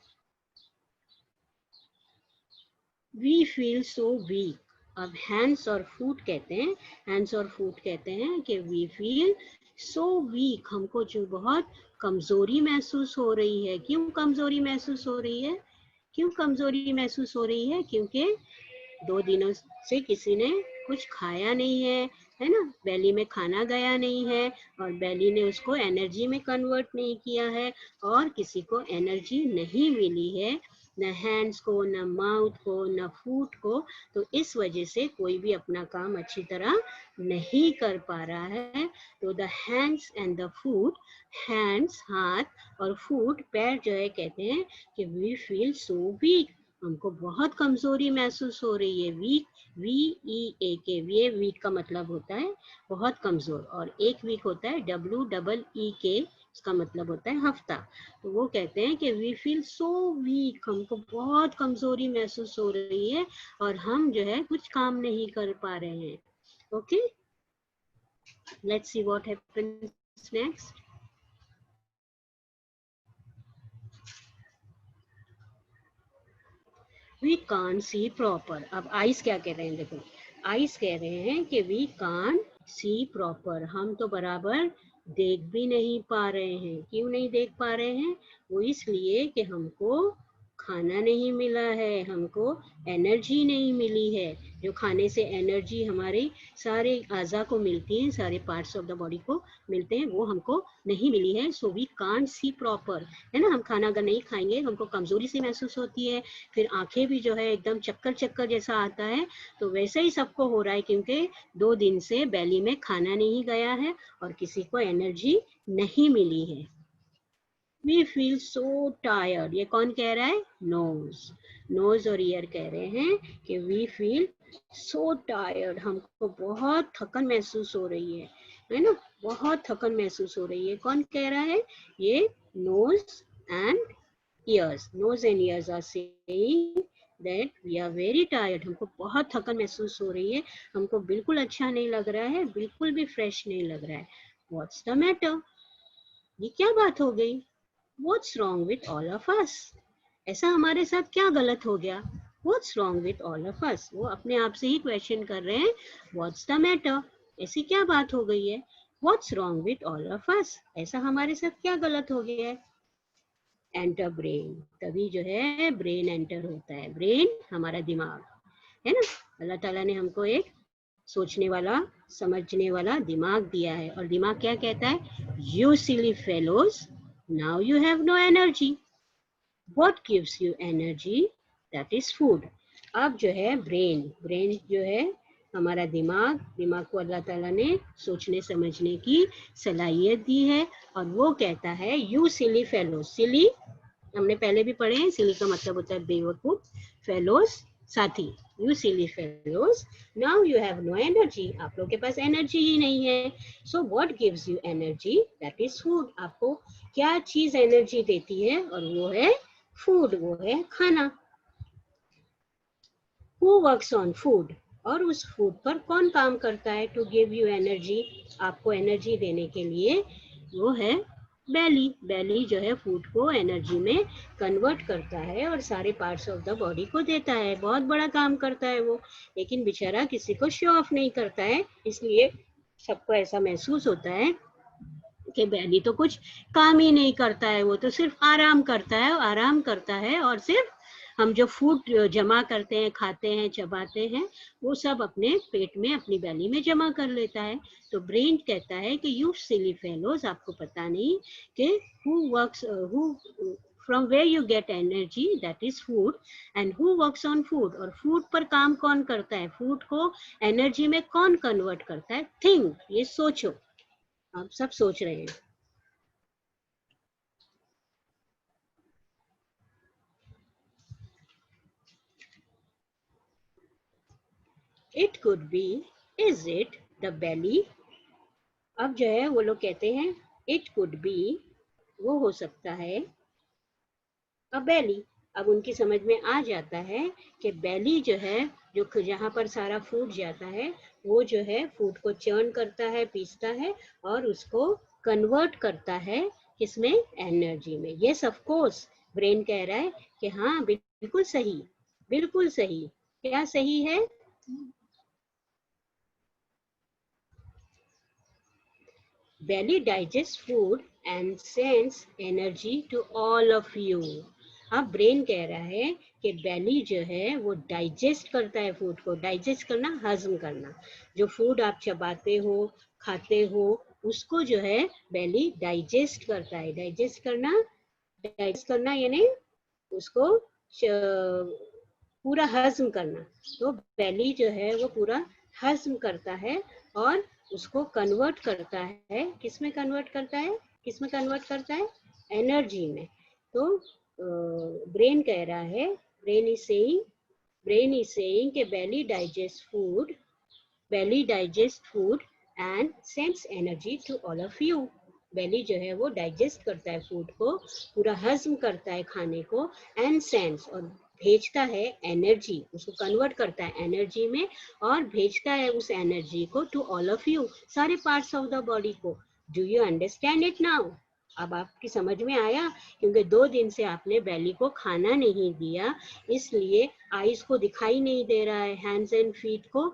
वी फील सो वीक, अब हैंड्स और फूट कहते हैं, हैंड्स और फूट कहते हैं कि वी फील सो वीक, हमको जो बहुत कमजोरी महसूस हो रही है। क्यों कमजोरी महसूस हो रही है, क्यों कमजोरी महसूस हो रही है, क्योंकि 2 दिनों से किसी ने कुछ खाया नहीं है ना, बेली में खाना गया नहीं है, और बेली ने उसको एनर्जी में कन्वर्ट नहीं किया है, और किसी को एनर्जी नहीं मिली है, न हैंड्स को, न माउथ को, न फूट को। तो इस वजह से कोई भी अपना काम अच्छी तरह नहीं कर पा रहा है। तो the hands and the foot, hands हाथ और फूट पैर जो है कहते हैं कि वी फील सो वीक, हमको बहुत कमजोरी महसूस हो रही है। वीक, VEAK, ये वीक का मतलब होता है बहुत कमजोर, और एक वीक होता है WEEK, इसका मतलब होता है हफ्ता। तो वो कहते हैं कि वी फील सो वीक, हमको बहुत कमजोरी महसूस हो रही है और हम जो है कुछ काम नहीं कर पा रहे हैं। Okay, let's see what happens next. We can see proper, अब आइस क्या कह रहे हैं, देखो आइस कह रहे हैं कि वी कान सी प्रॉपर, हम तो बराबर देख भी नहीं पा रहे हैं। क्यों नहीं देख पा रहे हैं, वो इसलिए कि हमको खाना नहीं मिला है, हमको एनर्जी नहीं मिली है। जो खाने से एनर्जी हमारे सारे आज़ा को मिलती है, सारे पार्ट्स ऑफ द बॉडी को मिलते हैं, वो हमको नहीं मिली है। So we can't see proper, है ना। हम खाना अगर नहीं खाएंगे हमको कमजोरी सी महसूस होती है, फिर आंखें भी जो है एकदम चक्कर चक्कर जैसा आता है। तो वैसे ही सबको हो रहा है क्योंकि 2 दिन से बेली में खाना नहीं गया है और किसी को एनर्जी नहीं मिली है। वी फील सो टायर्ड, ये कौन कह रहा है, नोज, नोज और ईयर कह रहे हैं कि वी फील सो टायर्ड, हमको बहुत थकन महसूस हो रही है ना, बहुत थकन महसूस हो रही है। कौन कह रहा है, ये nose and ears, nose and ears are saying that we are very tired, हमको बहुत थकन महसूस हो रही है, हमको बिल्कुल अच्छा नहीं लग रहा है, बिल्कुल भी फ्रेश नहीं लग रहा है। What's the matter, ये क्या बात हो गई, What's wrong with all of us, ऐसा हमारे साथ क्या गलत हो गया। What's wrong with all of us, वो अपने आप से ही क्वेश्चन कर रहे हैं, What's the matter, ऐसी क्या बात हो गई है। What's wrong with all of us, ऐसा हमारे साथ क्या गलत हो गया है। एंटर ब्रेन, तभी जो है ब्रेन एंटर होता है। ब्रेन हमारा दिमाग है ना। अल्लाह ताला ने हमको एक सोचने वाला, समझने वाला दिमाग दिया है, और दिमाग क्या कहता है, you silly fellows, now you have no energy, what gives you energy, that is food. अब जो है ब्रेन, ब्रेन जो है हमारा दिमाग, दिमाग को अल्लाह ताला ने सोचने समझने की सलाहियत दी है, और वो कहता है यू सिली फेलोज, सिली हमने पहले भी पढ़े हैं, सिली का मतलब होता है बेवकूफ, फेलोज साथी, you silly fellows, now you have no energy, आप लोग के पास एनर्जी ही नहीं है। So what gives you energy, that is food. आपको क्या चीज एनर्जी देती है, और वो है फूड, वो है खाना। हु वर्क्स ऑन फूड, और उस फूड पर कौन काम करता है, टू गिव यू एनर्जी, आपको एनर्जी देने के लिए, वो है बेली। बेली जो है फूड को एनर्जी में कन्वर्ट करता है और सारे पार्ट्स ऑफ द बॉडी को देता है। बहुत बड़ा काम करता है वो, लेकिन बेचारा किसी को शो ऑफ नहीं करता है, इसलिए सबको ऐसा महसूस होता है कि बेली तो कुछ काम ही नहीं करता है, वो तो सिर्फ आराम करता है, आराम करता है, और सिर्फ हम जो फूड जमा करते हैं, खाते हैं, चबाते हैं, वो सब अपने पेट में, अपनी बेली में जमा कर लेता है। तो ब्रेन कहता है कि यू सिली फेलोज, आपको पता नहीं कि who works, who from where you get energy, that is food, and who works on food, और फूड पर काम कौन करता है, फूड को एनर्जी में कौन कन्वर्ट करता है। थिंक, ये सोचो, आप सब सोच रहे हैं। It could be, is it the belly? अब जो है वो लोग कहते हैं it could be, वो हो सकता है a belly। अब उनकी समझ में आ जाता है कि belly जो है, जो जहाँ पर सारा फूड जाता है, वो जो है फूड को चर्न करता है, पीसता है, और उसको कन्वर्ट करता है किसमें, एनर्जी में। यस ऑफ कोर्स, ब्रेन कह रहा है कि हाँ बिल्कुल सही, बिल्कुल सही। क्या सही है, belly digests food and sends energy to all of you। अब ब्रेन कह रहा है कि बेली जो है वो डाइजेस्ट करता है फूड को। डाइजेस्ट करना, हजम करना, जो फूड आप चबाते हो, खाते हो, उसको जो है बेली डाइजेस्ट करता है। डाइजेस्ट करना यानी उसको पूरा हजम करना। तो बेली जो है वो पूरा हजम करता है, और उसको कन्वर्ट करता है, किसमें कन्वर्ट करता है, किसमें कन्वर्ट करता है, एनर्जी में। तो ब्रेन कह रहा है, ब्रेन इज सेइंग कि belly digest food and sends energy to all of you। बेली जो है वो डाइजेस्ट करता है फूड को, पूरा हजम करता है खाने को, एंड सेंस, और भेजता है एनर्जी, उसको कन्वर्ट करता है एनर्जी में, और भेजता है उस एनर्जी को टू ऑल ऑफ यू, सारे पार्ट्स ऑफ द बॉडी को। Do you understand it now? अब आपकी समझ में आया? क्योंकि 2 दिन से आपने बेली को खाना नहीं दिया, इसलिए आईज को दिखाई नहीं दे रहा है, हैंड्स एंड फीट को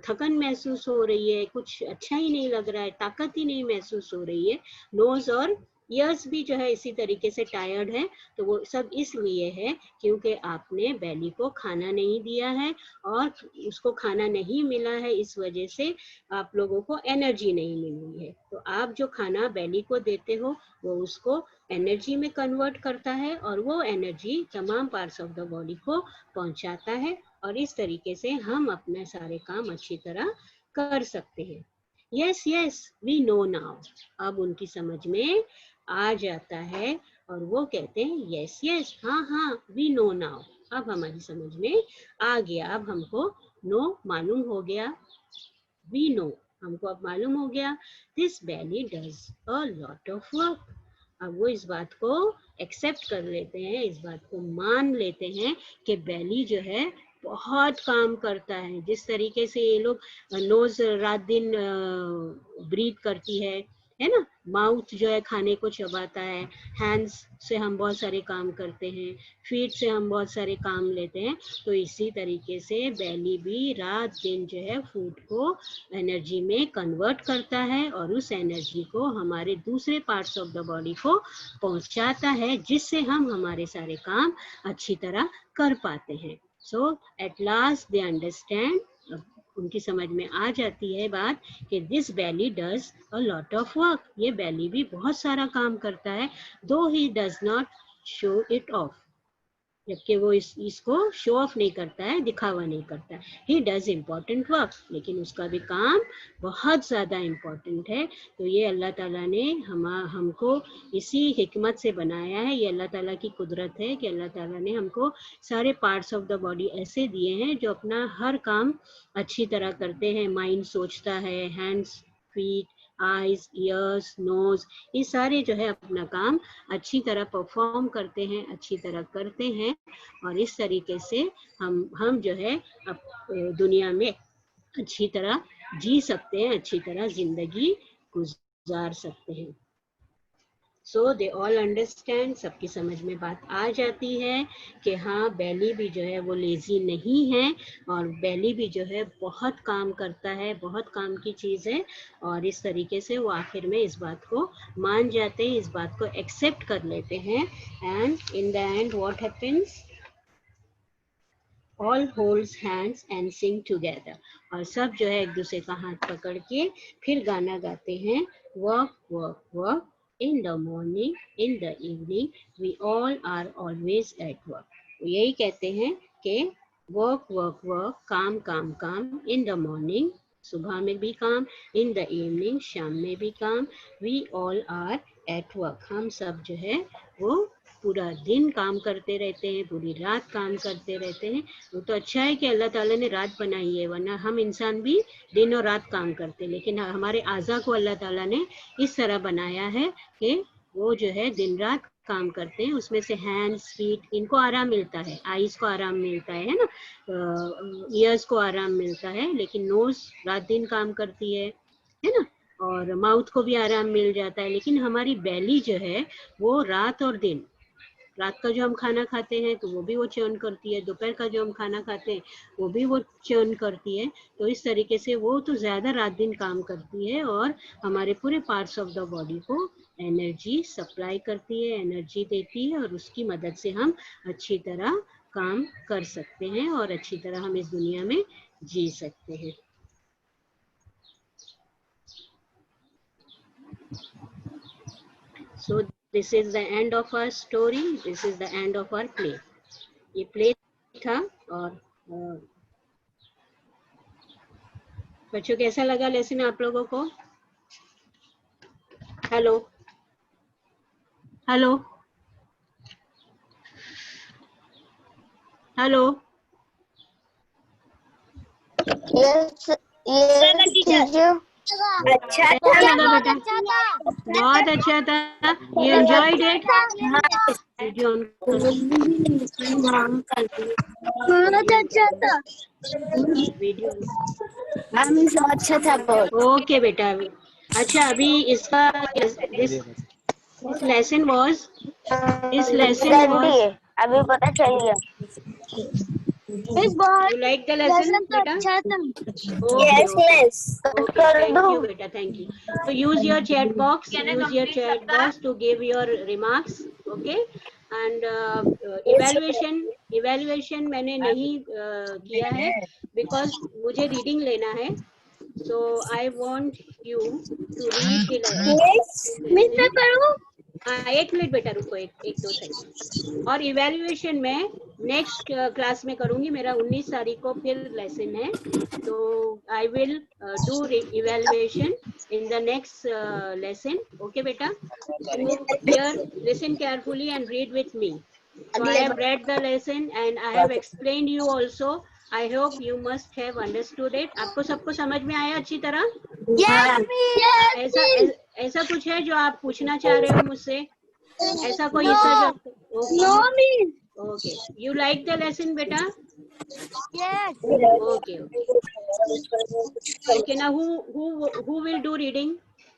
थकन महसूस हो रही है, कुछ अच्छा ही नहीं लग रहा है, ताकत ही नहीं महसूस हो रही है, नोज और ईयर्स भी जो है इसी तरीके से टायर्ड है। तो वो सब इसलिए है क्योंकि आपने बेली को खाना नहीं दिया है, और उसको खाना नहीं मिला है, इस वजह से आप लोगों को एनर्जी नहीं मिली है। तो आप जो खाना बेली को देते हो वो उसको एनर्जी में कन्वर्ट करता है, और वो एनर्जी तमाम पार्ट्स ऑफ द बॉडी को पहुंचाता है, और इस तरीके से हम अपने सारे काम अच्छी तरह कर सकते हैं। Yes yes we know now, अब उनकी समझ में आ जाता है, और वो कहते हैं यस यस, हाँ हाँ, वी नो नाउ, अब हमारी समझ में आ गया, अब हमको नो मालूम हो गया, वी नो, हमको अब मालूम हो गया, this belly does a lot of work. अब वो इस बात को एक्सेप्ट कर लेते हैं, इस बात को मान लेते हैं कि बेली जो है बहुत काम करता है। जिस तरीके से ये लोग नोज रात दिन ब्रीथ करती है, है ना। माउथ जो है खाने को चबाता है, हैंड्स से हम बहुत सारे काम करते हैं, फीट से हम बहुत सारे काम लेते हैं। तो इसी तरीके से बेली भी रात दिन जो है फूड को एनर्जी में कन्वर्ट करता है और उस एनर्जी को हमारे दूसरे पार्ट्स ऑफ द बॉडी को पहुंचाता है, जिससे हम हमारे सारे काम अच्छी तरह कर पाते हैं। So at last they understand, उनकी समझ में आ जाती है बात कि this belly does a lot of work, ये बेली भी बहुत सारा काम करता है, though he does not show it off, जबकि वो इसको शो ऑफ नहीं करता है, दिखावा नहीं करता है। ही डज इम्पोर्टेंट वर्क, लेकिन उसका भी काम बहुत ज़्यादा इम्पोर्टेंट है। तो ये अल्लाह ताला ने हमको इसी हिकमत से बनाया है, ये अल्लाह ताला की कुदरत है कि अल्लाह ताला ने हमको सारे पार्ट्स ऑफ द बॉडी ऐसे दिए हैं जो अपना हर काम अच्छी तरह करते हैं। माइंड सोचता है, hands, feet, eyes, ears, nose, ये सारे जो है अपना काम अच्छी तरह परफॉर्म करते हैं, अच्छी तरह करते हैं। और इस तरीके से हम जो है दुनिया में अच्छी तरह जी सकते हैं, अच्छी तरह जिंदगी गुजार सकते हैं। सो दे ऑल अंडरस्टैंड, सबकी समझ में बात आ जाती है कि हाँ, बेली भी जो है वो लेजी नहीं है और बेली भी जो है बहुत काम करता है, बहुत काम की चीज़ है। और इस तरीके से वो आखिर में इस बात को मान जाते हैं, इस बात को एक्सेप्ट कर लेते हैं। And in the end what happens, all holds hands and Singh together, और सब जो है एक दूसरे का हाथ पकड़ के फिर गाना गाते हैं, work work work in the morning, in the evening, we all are always at work. तो यही कहते हैं कि work work work, काम काम काम, in the morning, सुबह में भी काम, in the evening, शाम में भी काम, we all are at work, हम सब जो है वो पूरा दिन काम करते रहते हैं, पूरी रात काम करते रहते हैं। वो तो अच्छा है कि अल्लाह ताला ने रात बनाई है, वरना हम इंसान भी दिन और रात काम करते, लेकिन हमारे आज़ा को अल्लाह ताला ने इस तरह बनाया है कि वो जो है दिन रात काम करते हैं। उसमें से हैंड्स, फीट, इनको आराम मिलता है, आईज को आराम मिलता है ना, ईयर्स को आराम मिलता है, लेकिन नोज रात दिन काम करती है ना, और माउथ को भी आराम मिल जाता है। लेकिन हमारी बेली जो है वो रात और दिन, रात का जो हम खाना खाते हैं तो वो भी वो चर्न करती है, दोपहर का जो हम खाना खाते हैं वो भी वो चर्न करती है। तो इस तरीके से वो तो ज़्यादा रात दिन काम करती है और हमारे पूरे पार्ट्स ऑफ द बॉडी को एनर्जी सप्लाई करती है, एनर्जी देती है, और उसकी मदद से हम अच्छी तरह काम कर सकते हैं और अच्छी तरह हम इस दुनिया में जी सकते हैं। So this is the end of our story. This is the end of our play. ये प्ले था। और बच्चों कैसा लगा लेसन आप लोगों को? Hello hello hello. Yes teacher, अच्छा लगा बेटा? बहुत अच्छा था। You enjoyed it? Video video अच्छा था बहुत। ओके बेटा। अच्छा, अभी इसका लेसन वाज अभी पता चल गया। You like the lesson, beta? Yes, miss. Okay, thank you, beta. Thank you. So use your chat box. Use your chat box to give your remarks. Okay. And evaluation मैंने नहीं किया है because मुझे reading लेना है. So I want you to read the lesson. Miss मैं करूँ? हाँ, एक मिनट बेटा रुको, एक दो सेकंड। और इवैल्यूएशन में नेक्स्ट क्लास में करूंगी, मेरा 19 तारीख को फिर लेसन है, तो I will do evaluation in the next lesson. Okay बेटा, here listen carefully and read with me. So I have read the lesson and I have explained you also. I hope you must have understood it. आपको सबको समझ में आया अच्छी तरह? Yes, ऐसा कुछ है जो आप पूछना चाह रहे हो मुझसे? ऐसा कोई हिस्सा जो? No, miss. Okay. You like the lesson, beta? Yes. Okay. Okay. Now who will do reading?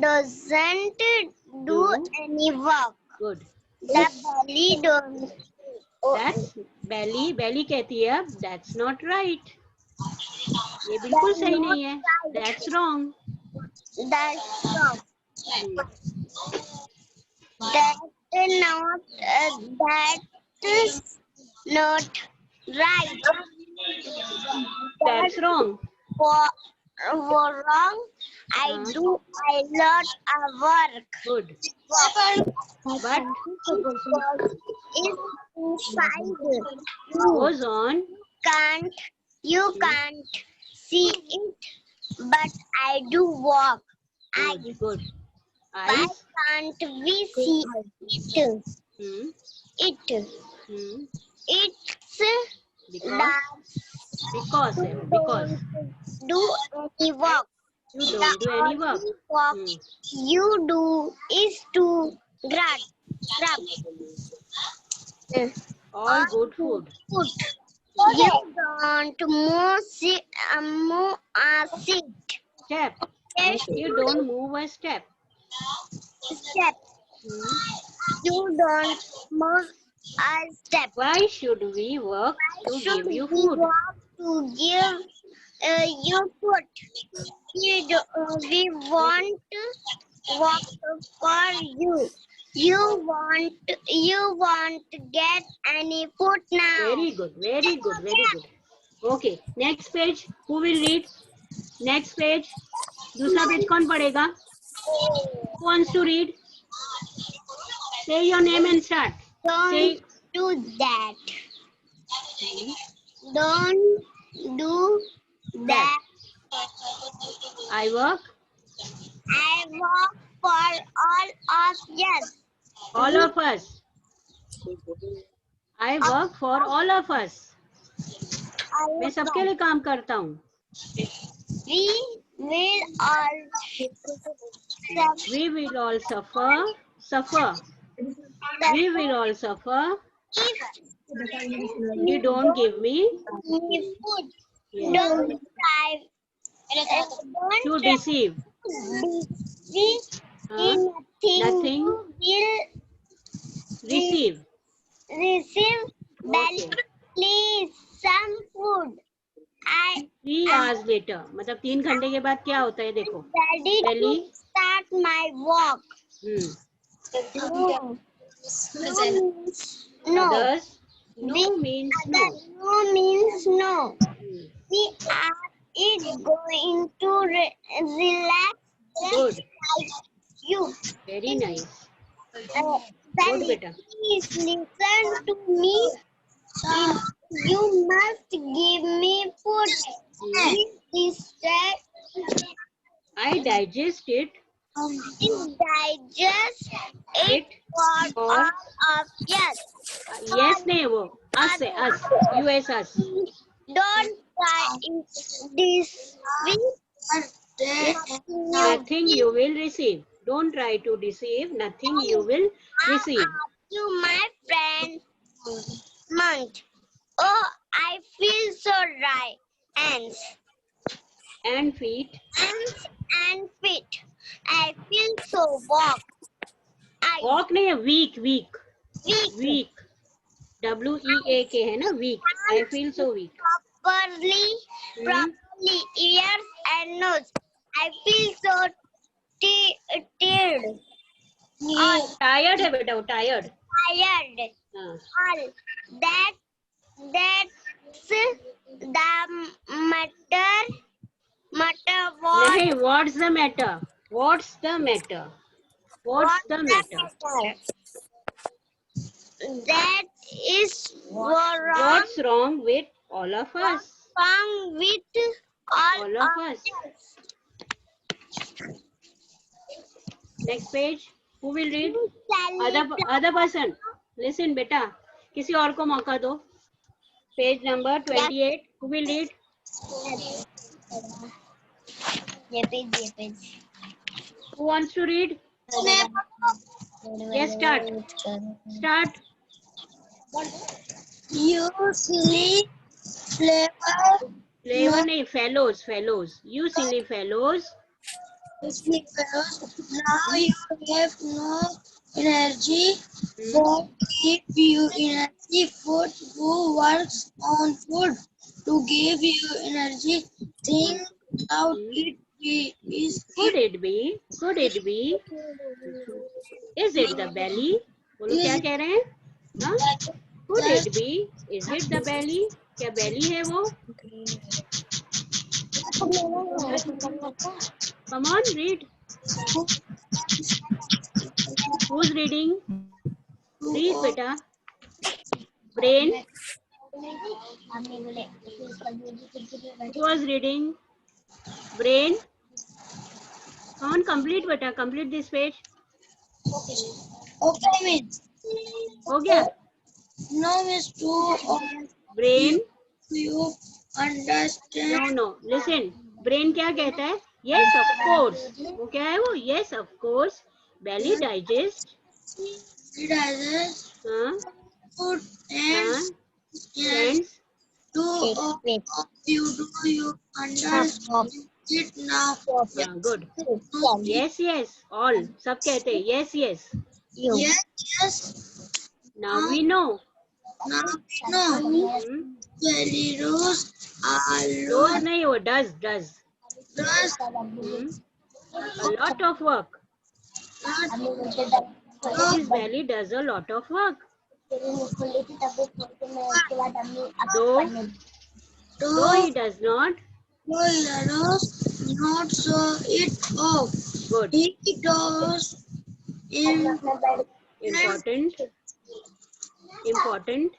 doesn't do any work. Good. The belly don't. That's belly. Belly कहती है अब. That's not right. ये बिल्कुल सही नहीं है. That's wrong. That's wrong. Hmm. That's not right. That's wrong. For wrong. I do a lot of work. Good. But It's inside. goes on. You can't see it, but I do walk. Good. Why Eyes. can't we see it? Hmm. It. Hmm. It's Because do any work. you don't do any work. Hmm. You do is to grab. All good food. You don't move sit. Step. You don't move a step. Step. Hmm. You don't move a step. Why should we work to give you We food? want to give you food. We want to work for you. You want to get any food now. Very good. Very good. Very good. Okay. Next page. Who will read? Next page. दूसरा पेज कौन पढ़ेगा? Who wants to read? Say your name and start. Don't do that. Don't do that. I work. I work for all of us. All of us. I work for all of us. मैं सबके लिए काम करता हूँ. We will all We will all suffer. We will all suffer. You don't give me food. yes, Don't try. to deceive. Nothing will receive. Belly, please some food. 3 hours later. मतलब 3 घंटे के बाद क्या होता है देखो. Ready to Belly. start my walk. No. Others. No means no. No means no. We are going to relax. Good. Like you. Very nice. Then beta. please listen to me. You must give me food. I digest it. Digest it for all of us. Yes, नहीं वो us है us. US us. Don't try this week. Nothing you will receive. Don't try to deceive. Nothing you will receive. You, my friend, month. Oh, I feel so dry. Hands And feet. and feet. I feel so walk. Walk नहीं है weak. WEAK है ना weak. I feel so weak. Properly, ears and nose. I feel so tired. Tired है बेटा वो tired. Tired. All that's the matter. What? नहीं, what's the matter? What's the matter? What's the matter? That is wrong. What's wrong with all of us? Wrong with all of us. Next page. Who will read? Other person. Listen, beta. किसी और को मौका दो. Page number 28. Who will read? ये page. Who wants to read? Yes, start. Start. You silly Flavor नहीं, fellows. You silly fellows. Now you have no energy. Food give you energy. Food who works on food to give you energy. Think about it. Is Could it? it be? Could it be? Is it the belly? बोलो क्या कह रहे हैं? हाँ? Could it be? Is it the belly? क्या belly है वो? Come on, read. Who's reading? Read, beta. Brain. Who was reading? Brain. Come on, complete, beta. Complete this page. Okay, miss. हो गया? No, miss. To Brain. you understand? No. Listen. Brain क्या कहता है? Yes, of course. वो क्या है वो? Yes, of course. Belly digest. It has हाँ? food हाँ? and Friends. do you understand it now? हाँ, good. Yes, yes. All. सब कहते हैं. Yes, yes. Yes, yes. Now we know. Now we know. Belly roast Rose alone नहीं वो does. does A lot of work. His belly does a lot of work. Though he does not. not so it off. Good. He does Important.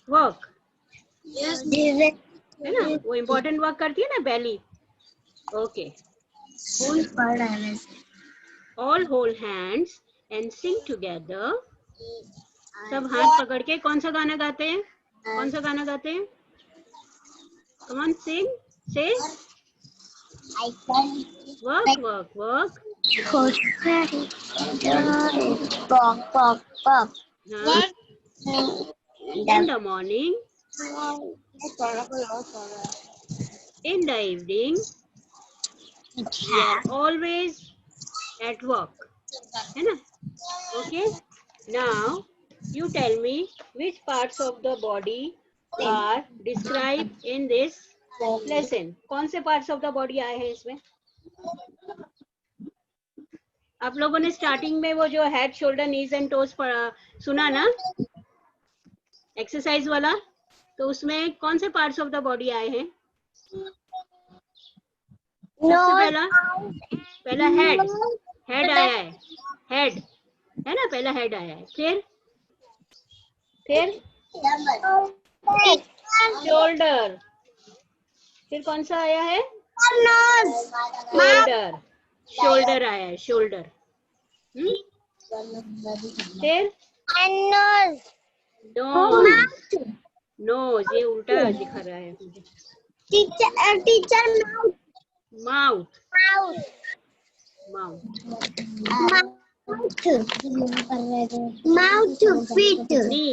Work. Yes, है ना? वो important work करती है ना belly. Okay. All hold hands and sing together. सब हाथ पकड़ के कौन सा गाना गाते हैं? कौन सा गाना गाते हैं? Come on, sing. Say. Work. हाँ? In the morning. In the evening. We are always at work. है ना? Okay. Now you tell me which parts of the body are described in this lesson. कौन से parts of the body आए हैं इसमें? आप लोगों ने स्टार्टिंग में वो जो head shoulder knees and toes सुना ना एक्सरसाइज वाला, तो उसमें कौन से पार्ट्स ऑफ द बॉडी आए हैं? सबसे पहला हेड आया है, हेड है ना, पहला हेड आया है, फिर शोल्डर, फिर कौन सा आया है? शोल्डर आया है, शोल्डर। फिर नोज, ये उल्टा दिखा रहा है टीचर माउथ, feet, नी।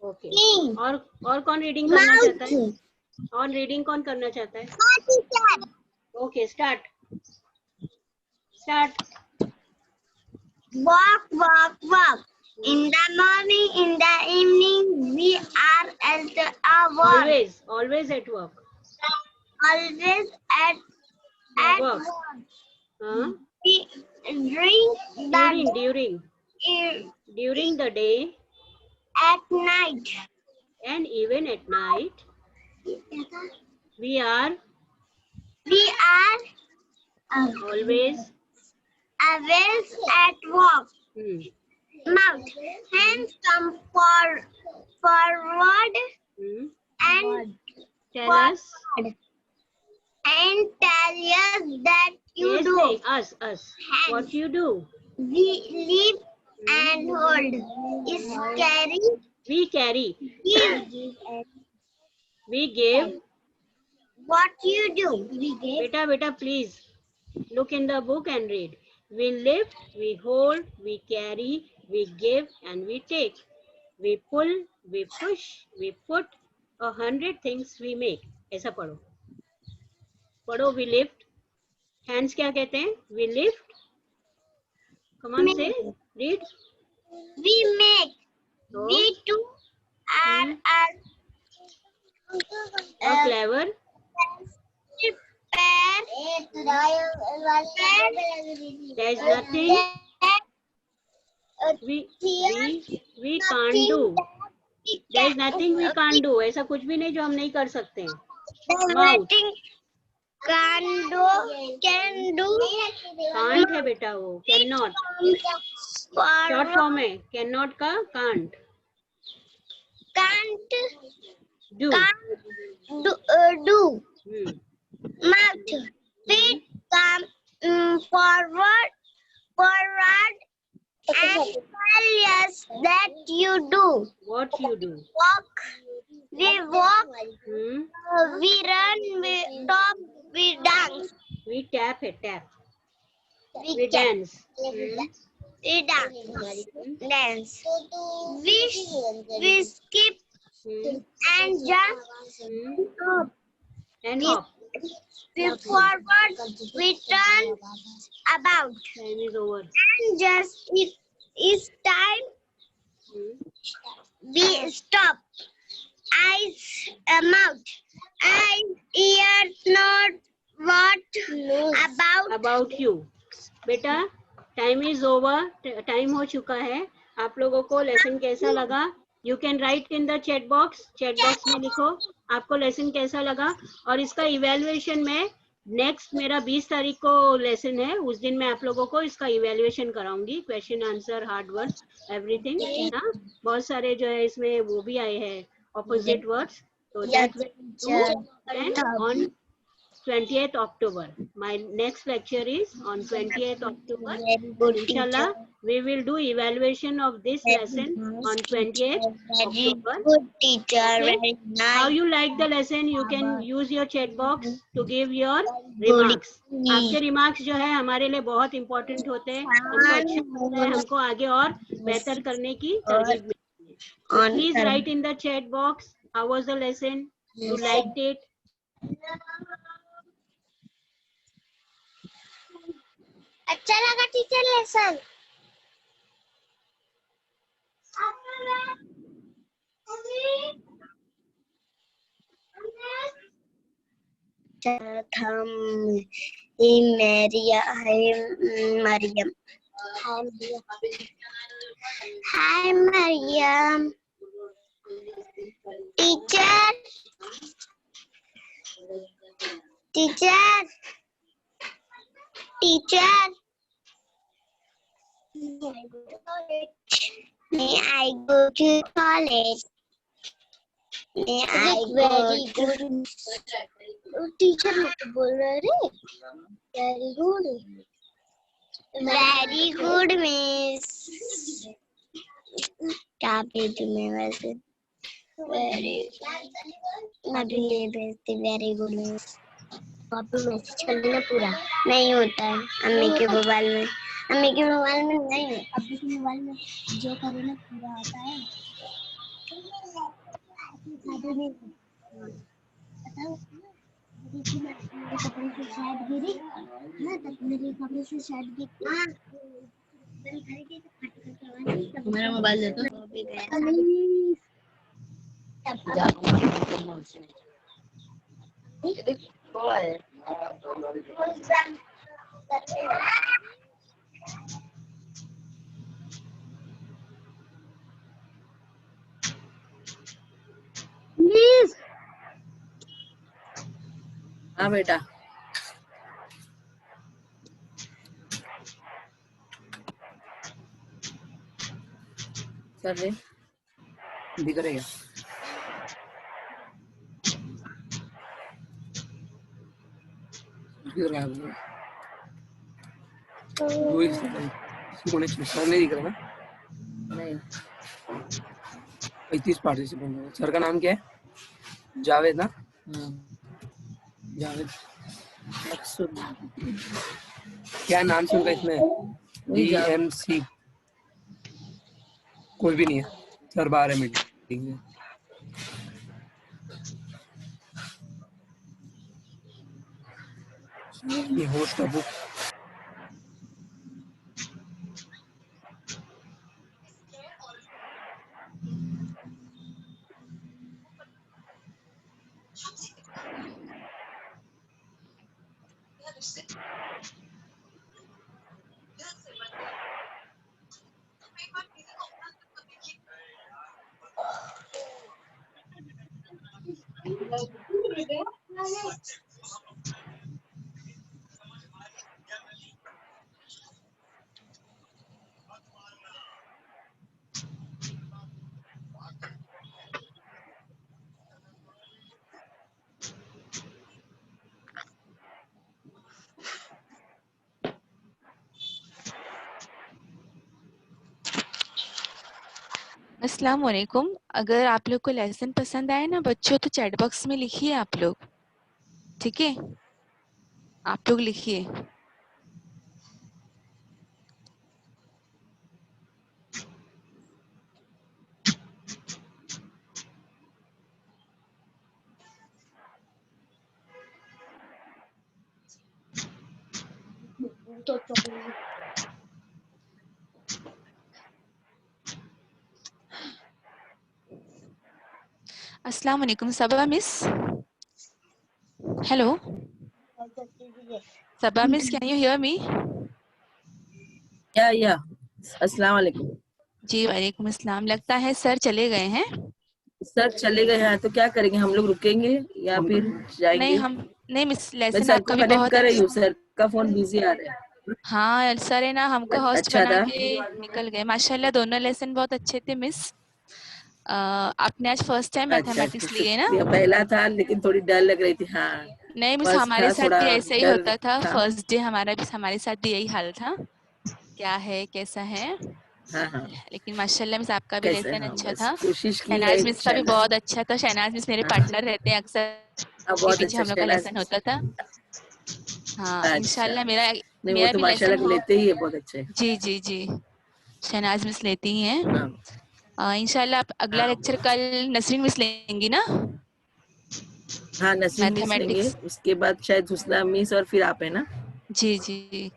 ओके, और कौन रीडिंग करना चाहता है? और रीडिंग कौन करना चाहता है? Okay, start. Walk. In the morning, in the evening, we are at our work. Always at work. Always at work. We drink during the day, at night, and even at night, we are always at work. Mouth, hands come forward and tell us that you do. Us. Hands. What you do? We live and hold. Is carry. We carry. Give. We give. What you do? We give. Beta, please look in the book and read. We lift, we hold, we carry, we give, and we take. We pull, we push, we put, 100 things we make. ऐसा पढ़ो। पढ़ो, we lift. Hands क्या कहते हैं? We lift. Come on, say. Read. We make. So, We do. Are how clever. There's nothing we can't do. There's nothing we can't do. ऐसा कुछ भी नहीं जो हम नहीं कर सकते. Mouth. Can do. Can't है बेटा वो. Cannot. Short form है. Cannot का can't. Can't Do. do. Mouth. Feet come forward and tell us that you do. What you do? Walk. We walk. We run. We talk. We dance. We tap है tap. We We dance. We dance. We skip and jump. And hop. We forward. We turn about. Time is over. And just it is time. We stop. Eyes, mouth, eyes, ears, nose. What About you. बेटा टाइम इज ओवर. टाइम हो चुका है. आप लोगों को लेसन कैसा लगा? You can write in the chat box में लिखो आपको लेसन कैसा लगा. और इसका इवेल्युएशन में नेक्स्ट मेरा 20 तारीख को लेसन है. उस दिन मैं आप लोगों को इसका इवेल्युएशन कराऊंगी. Question answer, hard words, everything. हाँ, बहुत सारे जो है इसमें वो भी आए हैं ऑपोजिट वर्ड्स. तो that on 20th October. My next lecture is on 20th October. Inshallah, we will do evaluation of this lesson on 20th October. good teacher. Okay. Very nice. How you like the lesson? You can use your chat box to give your remarks. आपके remarks जो है हमारे लिए बहुत important होते हैं. हमको अच्छा लगता है, हमको आगे और बेहतर करने की तरकीब मिलती है. So please write in the chat box. How was the lesson? You liked it? अच्छा लगा टीचर लेसन. हम Maryam. Hi Mariam. Teacher. May I go to college? May I go to... teacher लोग तो बोल रहे रे. Very good miss. क्या भेजू मैं वैसे? मैं भी ले भेजती. Very good miss. Copy message कर देना पूरा. नहीं होता है अम्मी के मोबाइल में. नहीं. अभी के मोबाइल में जो करो ना पूरा आता है. मेरे कपड़े से शर्ट गिरी ना, तब मेरे कपड़े से शर्ट गिरी. मेरा मोबाइल दे दो. प्लीज. हाँ बेटा. कर ले. दिख रहा है नहीं दिख रहा ना. नहीं. 35 पार्टिसिपेंट. सर का नाम क्या है? जावेद ना. जावेद. क्या नाम से उनका इसमें? DMC. कोई भी नहीं है. सर बाहर है मीटिंग में. ये होस्ट का बुक। अस्सलाम वालेकुम। अगर आप लोग को लेसन पसंद आए ना बच्चों, तो चैट बॉक्स में लिखिए आप लोग, ठीक है? आप लोग लिखिए। अस्सलाम वालेकुम Saba miss. Hello Saba miss, can you hear me? या अस्सलाम वालेकुम। जी वालेकुम अस्सलाम। लगता है सर चले गए हैं। सर चले गए हैं तो क्या करेंगे, हम लोग रुकेंगे या फिर जाएंगे? नहीं हम नहीं मिस, मैं लेसन सर को आपका भी कनेक्ट बहुत कर रही अच्छा। हूँ, सर का फोन बिजी आ रहा है। हाँ सर है ना, हमको होस्ट अच्छा बना था। के निकल गए। माशाल्लाह दोनों लेसन बहुत अच्छे थे मिस। आपने आज फर्स्ट टाइम अच्छा, मैथमेटिक्स लिए ना? शुक्रिया। पहला था लेकिन थोड़ी डर लग रही थी। हाँ नहीं मिस, फर्स्ट हमारे था, साथ थोड़ा भी ऐसा ही डर होता था। था। फर्स्ट डे हमारे साथ भी यही हाल था, क्या है कैसा है। हाँ लेकिन माशाल्लाह मिस आपका भी कैसे, लेसन हाँ अच्छा बस था। कोशिश की है शहनाज मिस का भी इंशाल्लाह। बहुत अच्छा था। शहनाज मिस मेरे हाँ पार्टनर रहते हैं, अक्सर के बहुत पीछे अच्छा हम लोग का शहनाज। लेसन होता था। हाँ अच्छा, इंशाल्लाह मेरा नहीं वो मेरा तो भी लेसन माशाल्लाह हो। लेते ही है, बहुत अच्छे। जी जी जी, शहनाज मिस लेती ही हैं। हाँ इंशाल्लाह आप अगला हाँ लेक्चर कल नसरीन मिस लेंगी ना, हाँ नसीम मिस लेंगे, मैथमेटिक्स? उसके बाद शायद हुस्ना मिस और फिर आप, है ना? जी जी।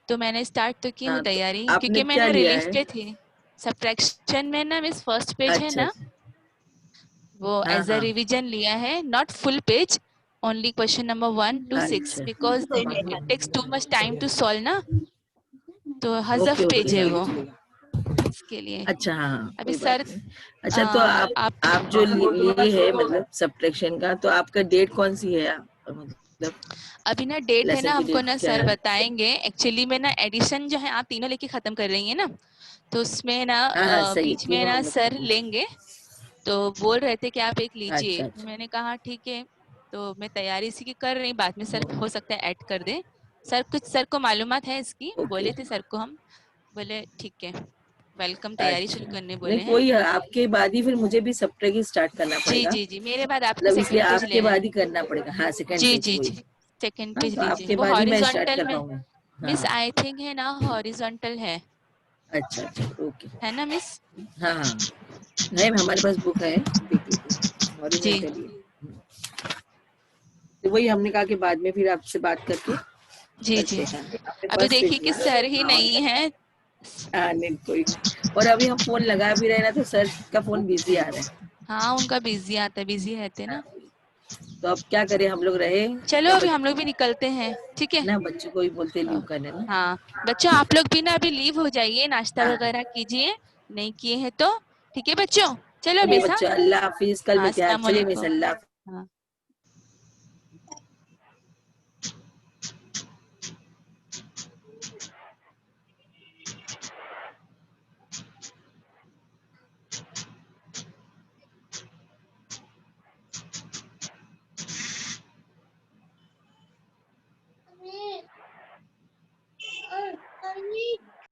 तो मैंने स्टार्ट तो की हूँ हाँ तो तैयारी, आपने क्योंकि मैं क्या ना लिया रिलीफ है? पे थी। सब्ट्रैक्शन में ना मिस फर्स्ट पेज है अच्छा ना, वो हाँ एज अ हाँ रिवीजन लिया है, not full page, only question number 1 to 6, अच्छा, because it takes too much time to solve ना, तो ओके हज़फ ओके, पेज है चलेगा वो, चलेगा। इसके लिए। अच्छा हाँ हाँ, अभी कोई सर बात नहीं। अच्छा तो आप आप जो लिए है मतलब सब्ट्रैक्शन का, तो आपका डेट कौन सी है? मतलब अभी ना डेट है ना, लेसन की हमको डेट ना क्या सर है? बताएंगे। एक्चुअली में ना एडिशन जो है आप तीनों लेके खत्म कर रही है ना, तो उसमें ना हाँ हाँ सही है, बीच में तीनों ना हम लोग सर खत्म। लेंगे। तो बोल रहे थे कि आप एक लीजिए, अच्छा तो अच्छा। मैंने कहा ठीक है। तो मैं तैयारी इसी की कर रही, बाद में सर हो सकता है ऐड कर दे। सर कुछ सर को मालूमात है इसकी, ओके बोले थे सर को हम, बोले ठीक है वेलकम, तैयारी अच्छा, शुरू करने नहीं बोले हैं। कोई है, आपके बाद ही फिर मुझे भी सब्ट्रैक्ट ही स्टार्ट करना जी पड़ेगा, जी जी, मेरे बाद आपको मतलब इसलिए सेकंड पेज आपके लेना है। बाद ही करना पड़ेगा। हाँ सेकंड जी पेज जी वही। जी, सेकंड हाँ पेज तो लीजिए, आपके वो बाद ही मैं स्टार्ट हॉरिजॉन्टल कर में। पाऊंगा। मिस हाँ आई थिंक है ना, हॉरिजॉन्टल अच्छा अच्छा ओके। है ना मिस? हाँ हाँ है, हमारे पास बुक है, देख लीजिए जी हॉरिजॉन्टली। तो वही हमने कहा कि बाद में फिर आपसे बात करके जी जी। करते हैं। आपने अभी फर्स्ट देखिए पेज कि लिया? सर ही नहीं है। हाँ नहीं कोई नहीं। और अभी हम फोन लगा भी रहे ना तो सर का फोन बिजी आ रहा है। हाँ उनका बिजी आता है, बिजी रहते ना। तो अब क्या करें, हम लोग रहे चलो या अभी हम लोग भी निकलते हैं, ठीक है? ना बच्चों को ही बोलते लीव करने ना। हाँ बच्चों, आप लोग भी ना अभी लीव हो जाइए, नाश्ता हाँ वगैरह कीजिए, नहीं किए हैं तो। ठीक है बच्चों, चलो चलिए मिस। हाँ बच्चों, अल्लाह हाफिज, कल हाँ, मिलते हैं। अस्सलाम चलिए मिस, वालेकुम। अल्लाह। हाँ।